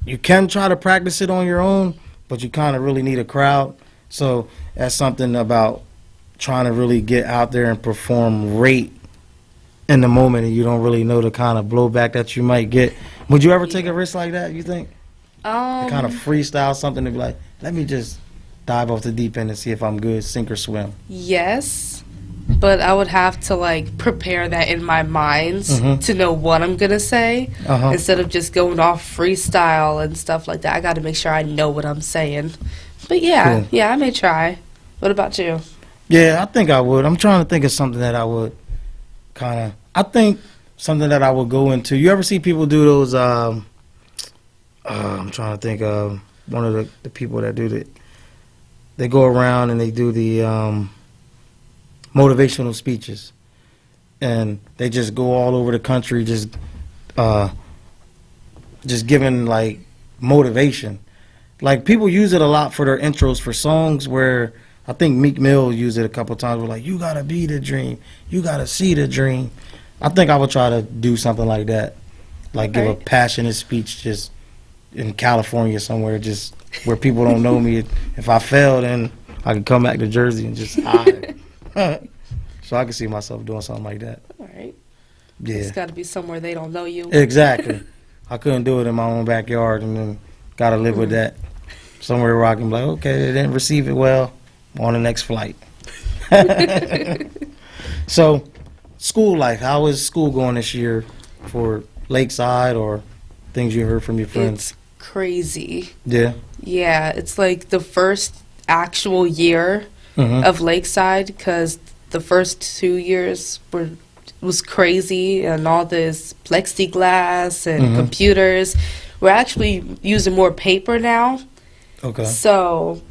Speaker 1: you can try to practice it on your own, but you kind of really need a crowd. So that's something about trying to really get out there and perform right in the moment, and you don't really know the kind of blowback that you might get. Would you ever take a risk like that, you think? Kind of freestyle something to be like, let me just dive off the deep end and see if I'm good, sink or swim.
Speaker 2: Yes, but I would have to like prepare that in my mind to know what I'm gonna say instead of just going off freestyle and stuff like that. I got to make sure I know what I'm saying. But yeah,
Speaker 1: Cool.
Speaker 2: I may try. What about you?
Speaker 1: Yeah, I think I would. I'm trying to think of something that I would kind of, I think something that I would go into. You ever see people do those, I'm trying to think of one of the people that do that. They go around and they do the motivational speeches. And they just go all over the country just giving, like, motivation. Like, people use it a lot for their intros for songs where I think Meek Mill used it a couple times. We're like, you got to be the dream. You got to see the dream. I think I would try to do something like that. Like give a passionate speech just in California somewhere, just where people don't know me. If I fail, then I can come back to Jersey and just hide. So I can see myself doing something like that.
Speaker 2: All right.
Speaker 1: Yeah.
Speaker 2: It's got to be somewhere they don't know you.
Speaker 1: Exactly. I couldn't do it in my own backyard and then got to live with that. Somewhere where I can be like, okay, they didn't receive it well. On the next flight. So, school life. How is school going this year for Lakeside or things you heard from your friends?
Speaker 2: It's crazy.
Speaker 1: Yeah.
Speaker 2: Yeah, it's like the first actual year of Lakeside because the first 2 years was crazy and all this plexiglass and computers. We're actually using more paper now.
Speaker 1: Okay.
Speaker 2: So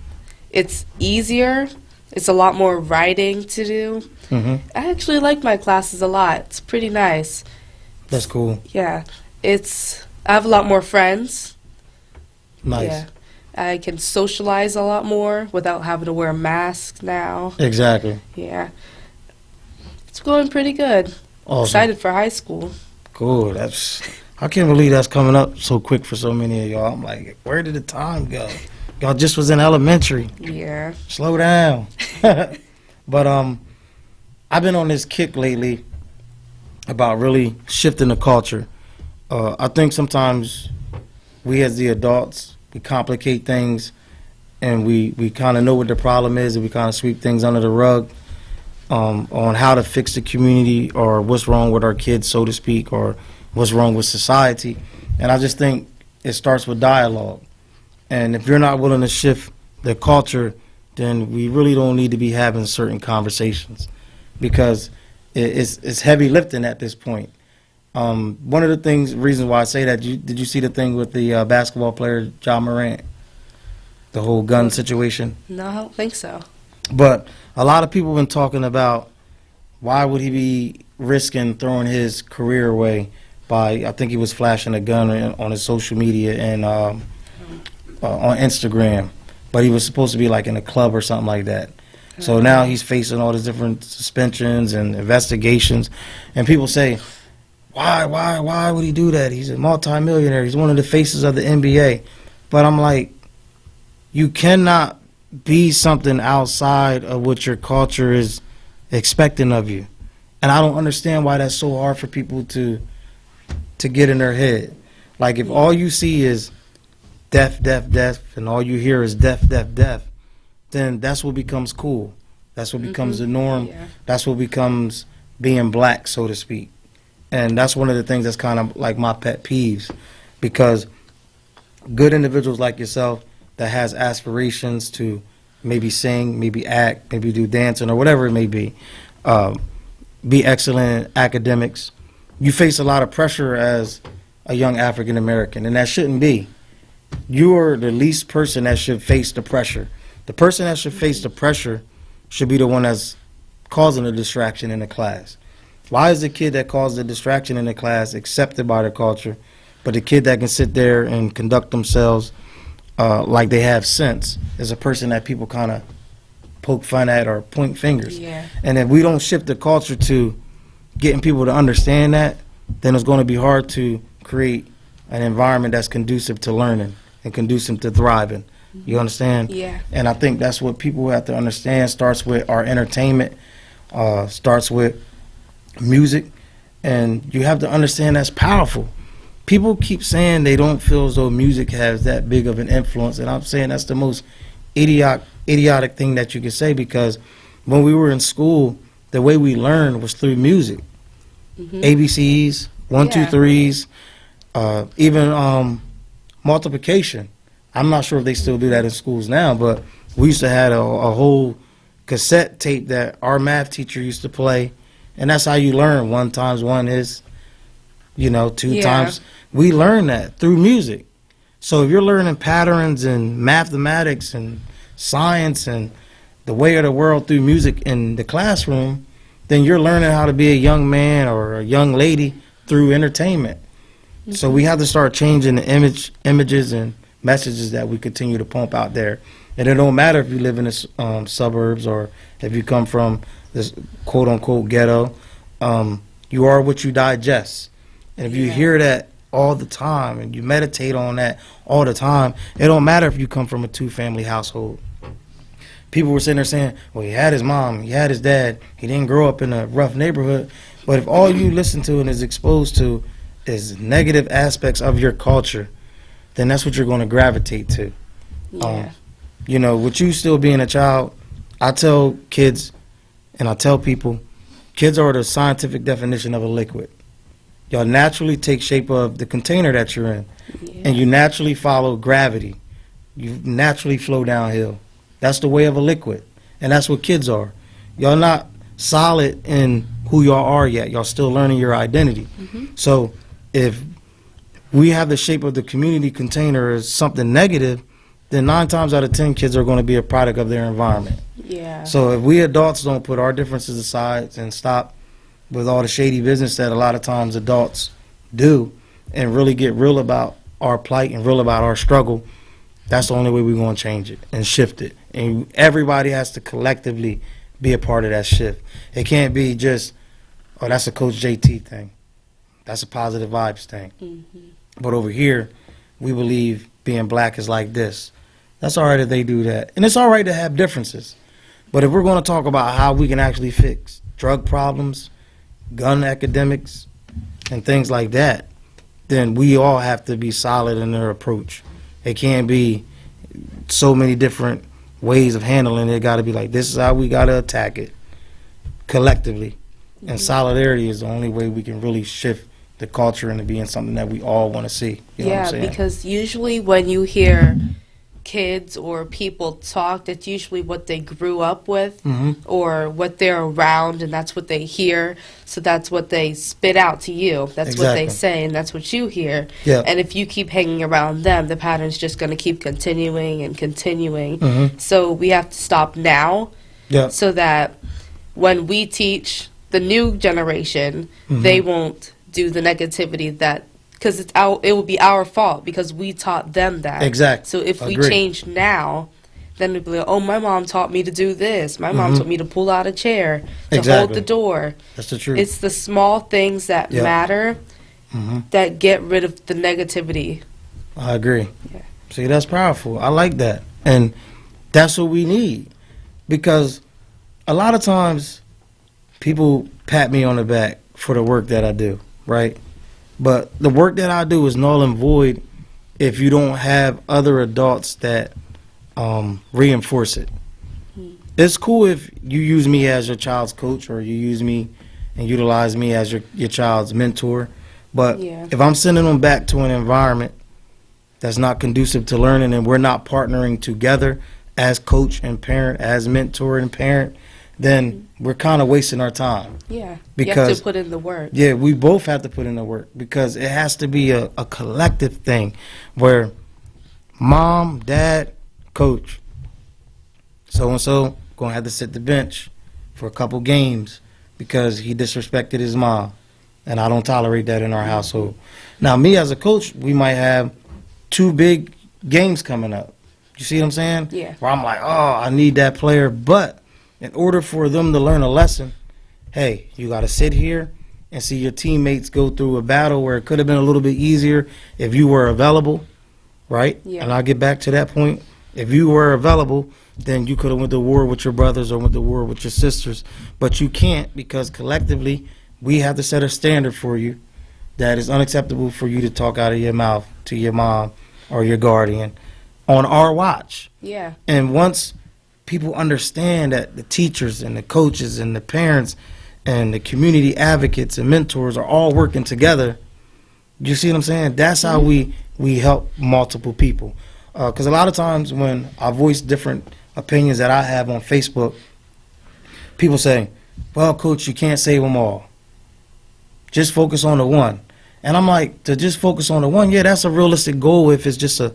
Speaker 2: it's easier. It's a lot more writing to do. I actually like my classes a lot. It's pretty nice.
Speaker 1: That's cool.
Speaker 2: Yeah. I have a lot more friends.
Speaker 1: Nice.
Speaker 2: Yeah. I can socialize a lot more without having to wear a mask now.
Speaker 1: Exactly.
Speaker 2: Yeah. It's going pretty good.
Speaker 1: Awesome.
Speaker 2: Excited for high school.
Speaker 1: Cool. I can't believe that's coming up so quick for so many of y'all. I'm like, where did the time go? Y'all just was in elementary.
Speaker 2: Yeah.
Speaker 1: Slow down. But I've been on this kick lately about really shifting the culture. I think sometimes we as the adults, we complicate things and we kind of know what the problem is and we kind of sweep things under the rug on how to fix the community or what's wrong with our kids, so to speak, or what's wrong with society. And I just think it starts with dialogue. And if you're not willing to shift the culture, then we really don't need to be having certain conversations because it's heavy lifting at this point. One of the reasons why I say that, did you see the thing with the basketball player, Ja Morant? The whole gun situation?
Speaker 2: No, I don't think so.
Speaker 1: But a lot of people have been talking about why would he be risking throwing his career away by, I think he was flashing a gun on his social media and on Instagram, but he was supposed to be like in a club or something like that. So now he's facing all these different suspensions and investigations, and people say, why would he do that? He's a multimillionaire. He's one of the faces of the NBA. But I'm like, you cannot be something outside of what your culture is expecting of you. And I don't understand why that's so hard for people to get in their head. Like if all you see is death, death, death, and all you hear is death, death, death, then that's what becomes cool. That's what becomes the norm. Yeah. That's what becomes being black, so to speak. And that's one of the things that's kind of like my pet peeves, because good individuals like yourself that has aspirations to maybe sing, maybe act, maybe do dancing or whatever it may be excellent in academics, you face a lot of pressure as a young African American, and that shouldn't be. You are the least person that should face the pressure. The person that should face the pressure should be the one that's causing the distraction in the class. Why is the kid that caused the distraction in the class accepted by the culture, but the kid that can sit there and conduct themselves like they have sense is a person that people kind of poke fun at or point fingers?
Speaker 2: Yeah.
Speaker 1: And if we don't shift the culture to getting people to understand that, then it's going to be hard to create an environment that's conducive to learning and conducive to thriving. You understand?
Speaker 2: Yeah.
Speaker 1: And I think that's what people have to understand. Starts with our entertainment, starts with music, and you have to understand that's powerful. People keep saying they don't feel as though music has that big of an influence, and I'm saying that's the most idiotic thing that you could say, because when we were in school, the way we learned was through music. ABCs, 1, 2, 3s, even multiplication. I'm not sure if they still do that in schools now, but we used to have a whole cassette tape that our math teacher used to play, and that's how you learn. 1 times 1 is, 2 times. We learn that through music. So if you're learning patterns in mathematics and science and the way of the world through music in the classroom, then you're learning how to be a young man or a young lady through entertainment. So we have to start changing the images and messages that we continue to pump out there. And it don't matter if you live in the suburbs or if you come from this quote-unquote ghetto. You are what you digest. And if you hear that all the time and you meditate on that all the time, it don't matter if you come from a 2-family household. People were sitting there saying, well, he had his mom, he had his dad, he didn't grow up in a rough neighborhood. But if all you listen to and is exposed to is negative aspects of your culture, then that's what you're going to gravitate to.
Speaker 2: Yeah.
Speaker 1: With you still being a child, I tell kids and I tell people, kids are the scientific definition of a liquid. Y'all naturally take shape of the container that you're in, and you naturally follow gravity. You naturally flow downhill. That's the way of a liquid, and that's what kids are. Y'all not solid in who y'all are yet. Y'all still learning your identity. So if we have the shape of the community container as something negative, then 9 times out of 10 kids are going to be a product of their environment.
Speaker 2: Yeah.
Speaker 1: So if we adults don't put our differences aside and stop with all the shady business that a lot of times adults do and really get real about our plight and real about our struggle, that's the only way we're going to change it and shift it. And everybody has to collectively be a part of that shift. It can't be just, oh, that's a Coach JT thing. That's a positive vibes thing. But over here, we believe being black is like this. That's all right if they do that. And it's all right to have differences. But if we're going to talk about how we can actually fix drug problems, gun epidemics, and things like that, then we all have to be solid in their approach. It can't be so many different ways of handling it. It got to be like, this is how we got to attack it collectively. And solidarity is the only way we can really shift the culture into being something that we all want to see. You know what I'm saying?
Speaker 2: Because usually when you hear kids or people talk, that's usually what they grew up with or what they're around, and that's what they hear. So that's what they spit out to you. That's what they say, and that's what you hear. And if you keep hanging around them, the pattern's just going to keep continuing and continuing. So we have to stop now so that when we teach the new generation, they won't do the negativity that, because it will be our fault because we taught them that.
Speaker 1: Exactly.
Speaker 2: So if we change now, then we'll be like, oh, my mom taught me to do this. My mom taught me to pull out a chair, to hold the door.
Speaker 1: That's the truth.
Speaker 2: It's the small things that matter that get rid of the negativity.
Speaker 1: I agree. See, that's powerful. I like that. And that's what we need. Because a lot of times people pat me on the back for the work that I do, right? But the work that I do is null and void if you don't have other adults that reinforce it. It's cool if you use me as your child's coach or you use me and utilize me as your child's mentor. But if I'm sending them back to an environment that's not conducive to learning, and we're not partnering together as coach and parent, as mentor and parent, then we're kind of wasting our time.
Speaker 2: Yeah,
Speaker 1: because
Speaker 2: you have to put in the work.
Speaker 1: Yeah, we both have to put in the work, because it has to be a collective thing where mom, dad, coach, so-and-so going to have to sit the bench for a couple games because he disrespected his mom, and I don't tolerate that in our household. Now, me as a coach, we might have 2 big games coming up. You see what I'm saying?
Speaker 2: Yeah.
Speaker 1: Where I'm like, oh, I need that player. But in order for them to learn a lesson, hey, you got to sit here and see your teammates go through a battle where it could have been a little bit easier if you were available, right?
Speaker 2: Yeah.
Speaker 1: And I'll get back to that point. If you were available, then you could have went to war with your brothers or went to war with your sisters. But you can't, because collectively we have to set a standard for you that is unacceptable for you to talk out of your mouth to your mom or your guardian on our watch.
Speaker 2: Yeah.
Speaker 1: And once people understand that the teachers and the coaches and the parents and the community advocates and mentors are all working together, you see what I'm saying? That's how we help multiple people. Because a lot of times when I voice different opinions that I have on Facebook, people say, well, coach, you can't save them all. Just focus on the one. And I'm like, to just focus on the one, yeah, that's a realistic goal if it's just a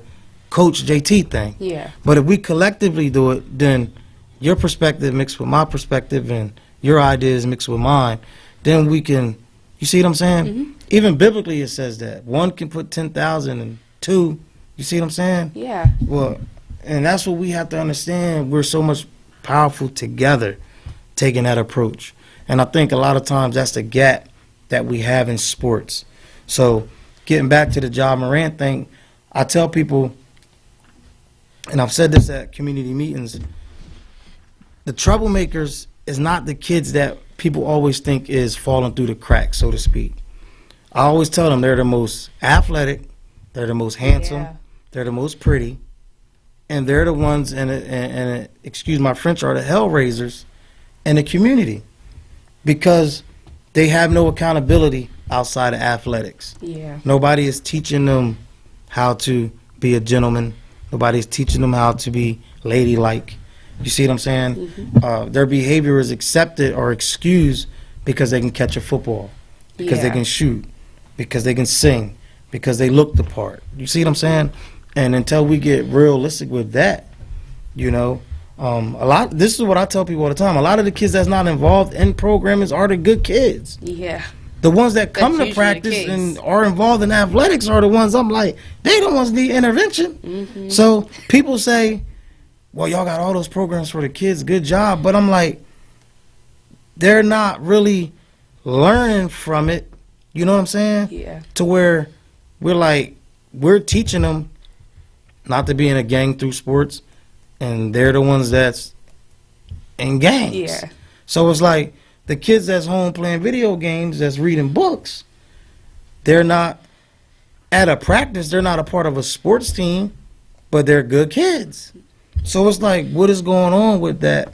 Speaker 1: Coach JT thing.
Speaker 2: Yeah.
Speaker 1: But if we collectively do it, then your perspective mixed with my perspective and your ideas mixed with mine, then we can, you see what I'm saying?
Speaker 2: Mm-hmm.
Speaker 1: Even biblically it says that. 1 can put 10,000 and 2, you see what I'm saying?
Speaker 2: Yeah.
Speaker 1: Well, and that's what we have to understand. We're so much powerful together taking that approach. And I think a lot of times that's the gap that we have in sports. So getting back to the Ja Morant thing, I tell people, and I've said this at community meetings, the troublemakers is not the kids that people always think is falling through the cracks, so to speak. I always tell them they're the most athletic, they're the most handsome, they're the most pretty, and they're the ones, and excuse my French, are the hellraisers in the community, because they have no accountability outside of athletics.
Speaker 2: Yeah.
Speaker 1: Nobody is teaching them how to be a gentleman. Nobody's teaching them how to be ladylike. You see what I'm saying?
Speaker 2: Mm-hmm.
Speaker 1: Their behavior is accepted or excused because they can catch a football, because they can shoot, because they can sing, because they look the part. You see what I'm saying? And until we get realistic with that, you know, this is what I tell people all the time. A lot of the kids that's not involved in programming are the good kids.
Speaker 2: Yeah.
Speaker 1: The ones that come
Speaker 2: That's
Speaker 1: to practice and are involved in athletics are the ones I'm like, they the ones need intervention.
Speaker 2: Mm-hmm.
Speaker 1: So people say, well, y'all got all those programs for the kids, good job. But I'm like, they're not really learning from it. You know what I'm saying?
Speaker 2: Yeah.
Speaker 1: To where we're teaching them not to be in a gang through sports, and they're the ones that's in gangs.
Speaker 2: Yeah.
Speaker 1: So it's like, the kids that's home playing video games, that's reading books, they're not at a practice, they're not a part of a sports team, but they're good kids. So it's like, what is going on with that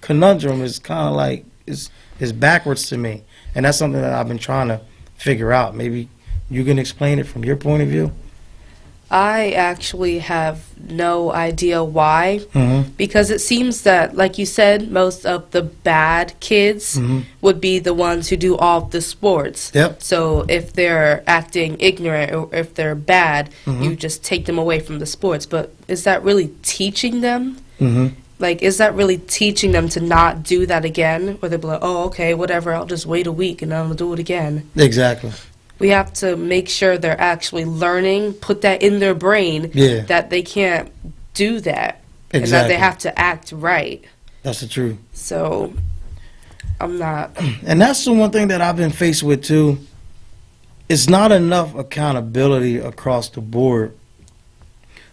Speaker 1: conundrum is kind of like, is backwards to me. And that's something that I've been trying to figure out. Maybe you can explain it from your point of view?
Speaker 2: I actually have no idea why,
Speaker 1: Mm-hmm.
Speaker 2: because it seems that, like you said, most of the bad kids
Speaker 1: Mm-hmm.
Speaker 2: would be the ones who do all the sports.
Speaker 1: Yep.
Speaker 2: So if they're acting ignorant or if they're bad,
Speaker 1: Mm-hmm.
Speaker 2: you just take them away from the sports. But is that really teaching them?
Speaker 1: Mm-hmm.
Speaker 2: Like, is that really teaching them to not do that again? Or they'll be like, oh, okay, whatever, I'll just wait a week and I'll do it again.
Speaker 1: Exactly.
Speaker 2: We have to make sure they're actually learning, put that in their brain, that they can't do that.
Speaker 1: Exactly.
Speaker 2: And that they have to act right.
Speaker 1: That's the truth.
Speaker 2: So, I'm not.
Speaker 1: And that's the one thing that I've been faced with too. It's not enough accountability across the board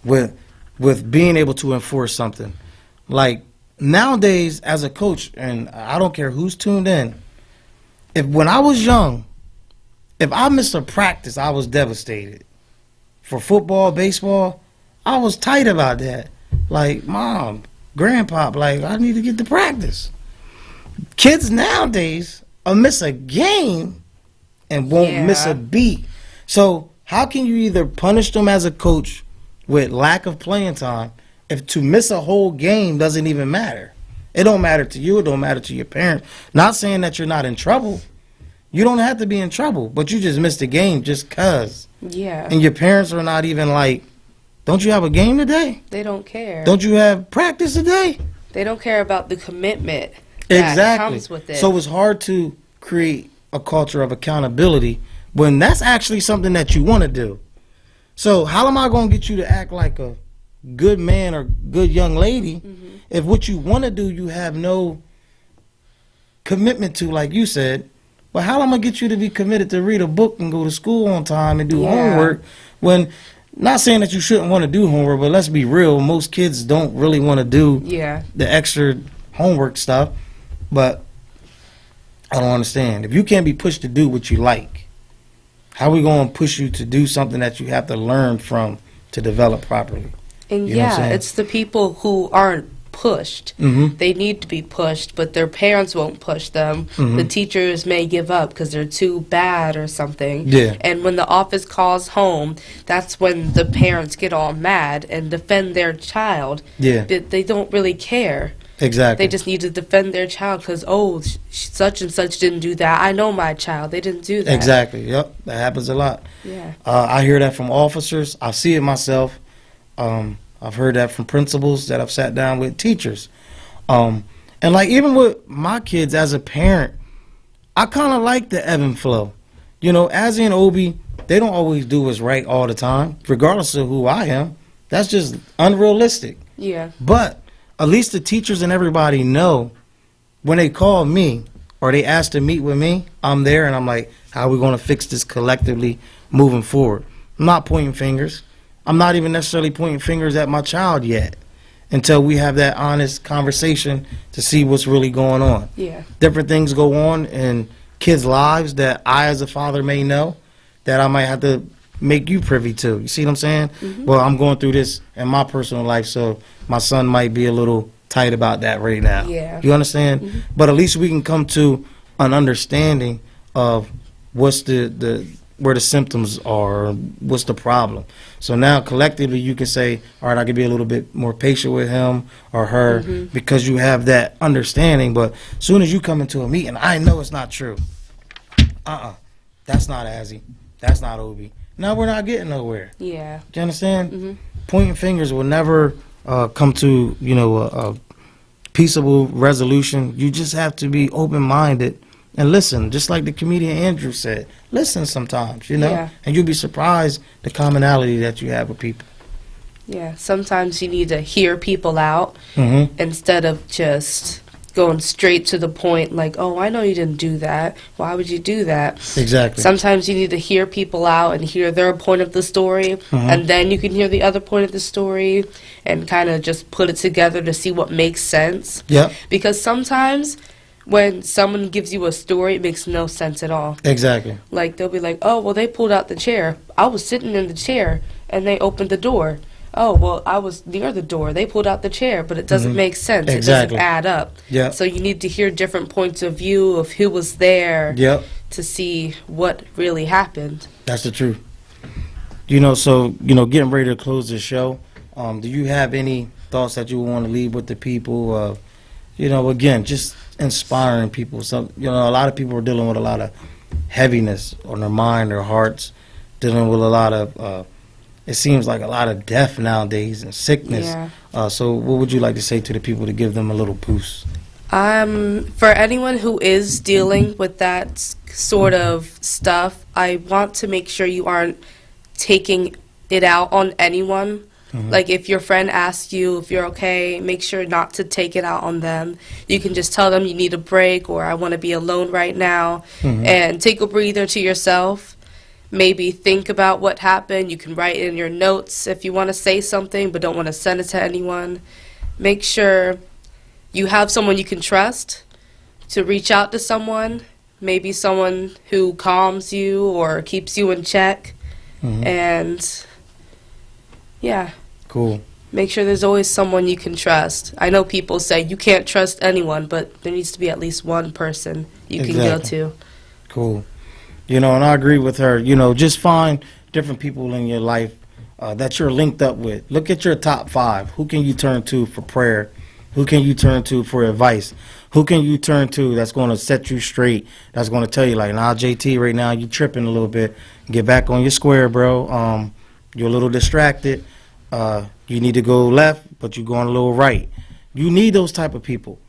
Speaker 1: with being able to enforce something. Like nowadays as a coach, and I don't care who's tuned in, when I was young, if I missed a practice, I was devastated. For football, baseball, I was tight about that. Like, Mom, Grandpa, like, I need to get to practice. Kids nowadays will miss a game and won't miss a beat. So how can you either punish them as a coach with lack of playing time if to miss a whole game doesn't even matter? It don't matter to you. It don't matter to your parents. Not saying that you're not in trouble. You don't have to be in trouble, but you just missed a game just 'cause.
Speaker 2: Yeah.
Speaker 1: And your parents are not even like, don't you have a game today?
Speaker 2: They don't care.
Speaker 1: Don't you have practice today?
Speaker 2: They don't care about the commitment that comes with it.
Speaker 1: So it's hard to create a culture of accountability when that's actually something that you want to do. So how am I going to get you to act like a good man or good young lady if what you want to do you have no commitment to, like you said? Well, how am I going to get you to be committed to read a book and go to school on time and do homework when, not saying that you shouldn't want to do homework, but let's be real, most kids don't really want to do the extra homework stuff. But I don't understand. If you can't be pushed to do what you like, how are we going to push you to do something that you have to learn from to develop properly?
Speaker 2: And
Speaker 1: you know what I'm saying?
Speaker 2: it's the people who aren't pushed. They need to be pushed, but their parents won't push them. The teachers may give up because they're too bad or something.
Speaker 1: Yeah.
Speaker 2: And when the office calls home, that's when the parents get all mad and defend their child.
Speaker 1: Yeah.
Speaker 2: They don't really care.
Speaker 1: Exactly.
Speaker 2: They just need to defend their child because, such and such didn't do that. I know my child. They didn't do that.
Speaker 1: Exactly. Yep. That happens a lot.
Speaker 2: Yeah.
Speaker 1: I hear that from officers. I see it myself. I've heard that from principals that I've sat down with, teachers. And like even with my kids as a parent, I kind of like the ebb and flow. You know, Azzy and Obi, they don't always do what's right all the time, regardless of who I am. That's just unrealistic.
Speaker 2: Yeah.
Speaker 1: But at least the teachers and everybody know when they call me or they ask to meet with me, I'm there and I'm like, how are we going to fix this collectively moving forward? I'm not pointing fingers. I'm not even necessarily pointing fingers at my child yet until we have that honest conversation to see what's really going on.
Speaker 2: Yeah.
Speaker 1: Different things go on in kids' lives that I as a father may know that I might have to make you privy to. You see what I'm saying? Well, I'm going through this in my personal life, so my son might be a little tight about that right now.
Speaker 2: Yeah.
Speaker 1: You understand? But at least we can come to an understanding of what's the where the symptoms are, what's the problem. So now collectively you can say, all right, I can be a little bit more patient with him or her because you have that understanding. But as soon as you come into a meeting, I know it's not true. That's not Azzy. That's not Obi. Now we're not getting nowhere.
Speaker 2: Yeah.
Speaker 1: Do you understand? Pointing fingers will never come to, a peaceable resolution. You just have to be open-minded and listen, just like the comedian Andrew said. Listen sometimes,
Speaker 2: Yeah.
Speaker 1: and you'll be surprised the commonality that you have with people.
Speaker 2: Yeah, sometimes you need to hear people out instead of just going straight to the point like, oh, I know you didn't do that. Why would you do that?
Speaker 1: Exactly.
Speaker 2: Sometimes you need to hear people out and hear their point of the story, and then you can hear the other point of the story and kind of just put it together to see what makes sense.
Speaker 1: Yep.
Speaker 2: Because sometimes when someone gives you a story, it makes no sense at all.
Speaker 1: Exactly.
Speaker 2: Like, they'll be like, oh, well, they pulled out the chair. I was sitting in the chair, and they opened the door. Oh, well, I was near the door. They pulled out the chair, but it doesn't make sense.
Speaker 1: Exactly.
Speaker 2: It doesn't add up.
Speaker 1: Yeah.
Speaker 2: So you need to hear different points of view of who was there to see what really happened.
Speaker 1: That's the truth. So, getting ready to close this show, do you have any thoughts that you want to leave with the people of, again, just inspiring people? So, a lot of people are dealing with a lot of heaviness on their mind, their hearts, dealing with a lot of, it seems like a lot of death nowadays and sickness.
Speaker 2: Yeah.
Speaker 1: So what would you like to say to the people to give them a little boost?
Speaker 2: For anyone who is dealing with that sort of stuff, I want to make sure you aren't taking it out on anyone. Like, if your friend asks you if you're okay, make sure not to take it out on them. You can just tell them you need a break or I want to be alone right now, and take a breather to yourself. Maybe think about what happened. You can write in your notes if you want to say something but don't want to send it to anyone. Make sure you have someone you can trust to reach out to someone, maybe someone who calms you or keeps you in check. And yeah.
Speaker 1: Cool.
Speaker 2: Make sure there's always someone you can trust. I know people say you can't trust anyone, but there needs to be at least one person you can go to.
Speaker 1: Cool. And I agree with her. Just find different people in your life that you're linked up with. Look at your top 5. Who can you turn to for prayer? Who can you turn to for advice? Who can you turn to that's going to set you straight, that's going to tell you, like, nah, JT, right now you tripping a little bit. Get back on your square, bro. You're a little distracted. You need to go left, but you're going a little right. You need those type of people.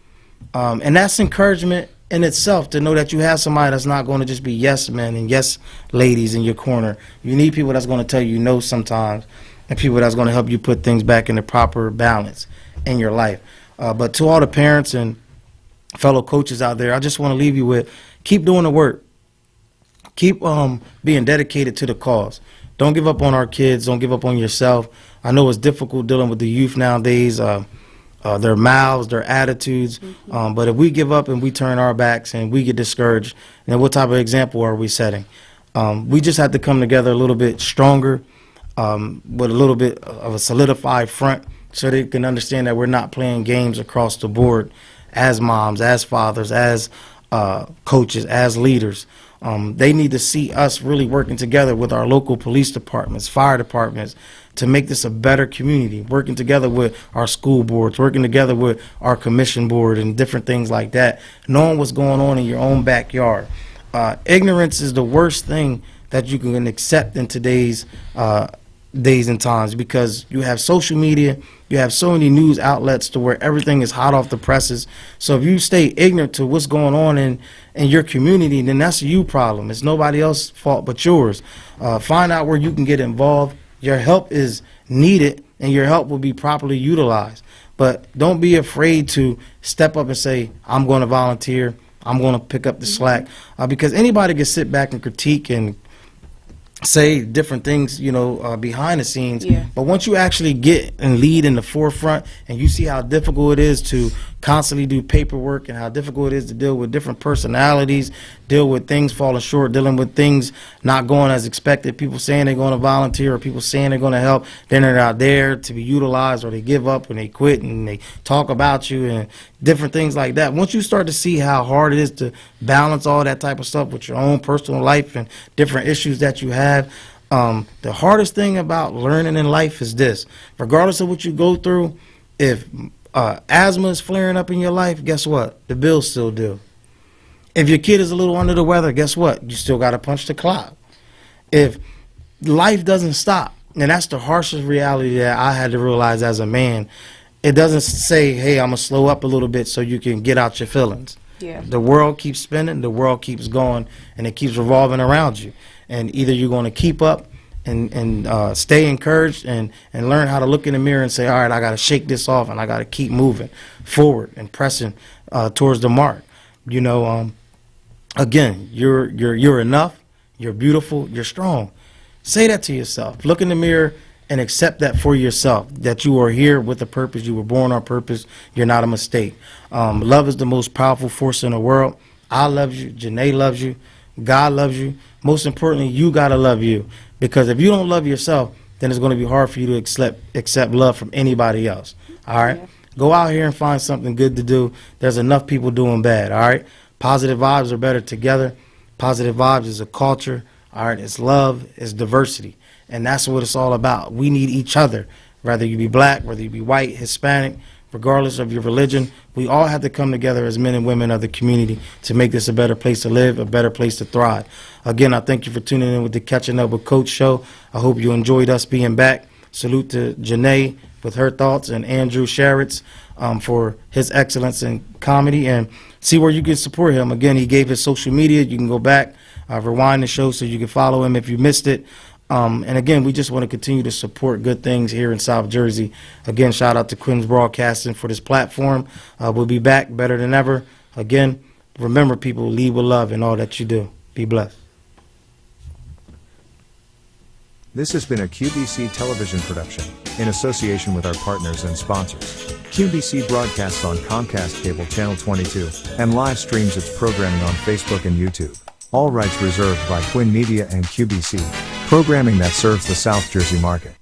Speaker 1: And that's encouragement in itself, to know that you have somebody that's not going to just be yes men and yes ladies in your corner. You need people that's going to tell you no sometimes, and people that's going to help you put things back in the proper balance in your life. But to all the parents and fellow coaches out there, I just want to leave you with, keep doing the work. Keep being dedicated to the cause. Don't give up on our kids. Don't give up on yourself. I know it's difficult dealing with the youth nowadays, their mouths, their attitudes. But if we give up and we turn our backs and we get discouraged, then what type of example are we setting? We just have to come together a little bit stronger, with a little bit of a solidified front, so they can understand that we're not playing games across the board as moms, as fathers, as coaches, as leaders. They need to see us really working together with our local police departments, fire departments, to make this a better community, working together with our school boards, working together with our commission board and different things like that, knowing what's going on in your own backyard. Ignorance is the worst thing that you can accept in today's days and times, because you have social media, you have so many news outlets to where everything is hot off the presses. So if you stay ignorant to what's going on in your community, then that's a you problem. It's nobody else's fault but yours. Find out where you can get involved. Your help is needed, and your help will be properly utilized. But don't be afraid to step up and say, I'm going to volunteer, I'm going to pick up the slack, because anybody can sit back and critique and say different things, behind the scenes. But once you actually get and lead in the forefront, and you see how difficult it is to constantly do paperwork, and how difficult it is to deal with different personalities, deal with things falling short, dealing with things not going as expected, people saying they're going to volunteer, or people saying they're going to help, then they're not there to be utilized, or they give up and they quit and they talk about you and different things like that. Once you start to see how hard it is to balance all that type of stuff with your own personal life and different issues that you have, the hardest thing about learning in life is this: regardless of what you go through, if asthma is flaring up in your life, guess what? The bills still due. If your kid is a little under the weather, guess what? You still got to punch the clock. If life doesn't stop, and that's the harshest reality that I had to realize as a man, it doesn't say, hey, I'm going to slow up a little bit so you can get out your feelings. The world keeps spinning, the world keeps going, and it keeps revolving around you. And either you're going to keep up and stay encouraged and learn how to look in the mirror and say, all right, I got to shake this off, and I got to keep moving forward and pressing towards the mark. Again, you're enough, you're beautiful, you're strong. Say that to yourself. Look in the mirror and accept that for yourself, that you are here with a purpose. You were born on purpose. You're not a mistake. Love is the most powerful force in the world. I love you. Janae loves you. God loves you. Most importantly, you got to love you, because if you don't love yourself, then it's going to be hard for you to accept love from anybody else. All right? Go out here and find something good to do. There's enough people doing bad. All right? Positive vibes are better together. Positive vibes is a culture. All right? It's love. It's diversity. And that's what it's all about. We need each other, whether you be black, whether you be white, Hispanic, regardless of your religion. We all have to come together as men and women of the community to make this a better place to live, a better place to thrive. Again, I thank you for tuning in with the Catching Up with Coach show. I hope you enjoyed us being back. Salute to Janae with her thoughts, and Andrew Sharitz for his excellence in comedy, and see where you can support him. Again, he gave his social media. You can go back, rewind the show so you can follow him if you missed it. And again, we just want to continue to support good things here in South Jersey. Again, shout out to Quinn's Broadcasting for this platform. We'll be back better than ever. Again, remember, people, lead with love in all that you do. Be blessed.
Speaker 11: This has been a QBC television production, in association with our partners and sponsors. QBC broadcasts on Comcast Cable Channel 22, and live streams its programming on Facebook and YouTube. All rights reserved by Quinn Media and QBC, programming that serves the South Jersey market.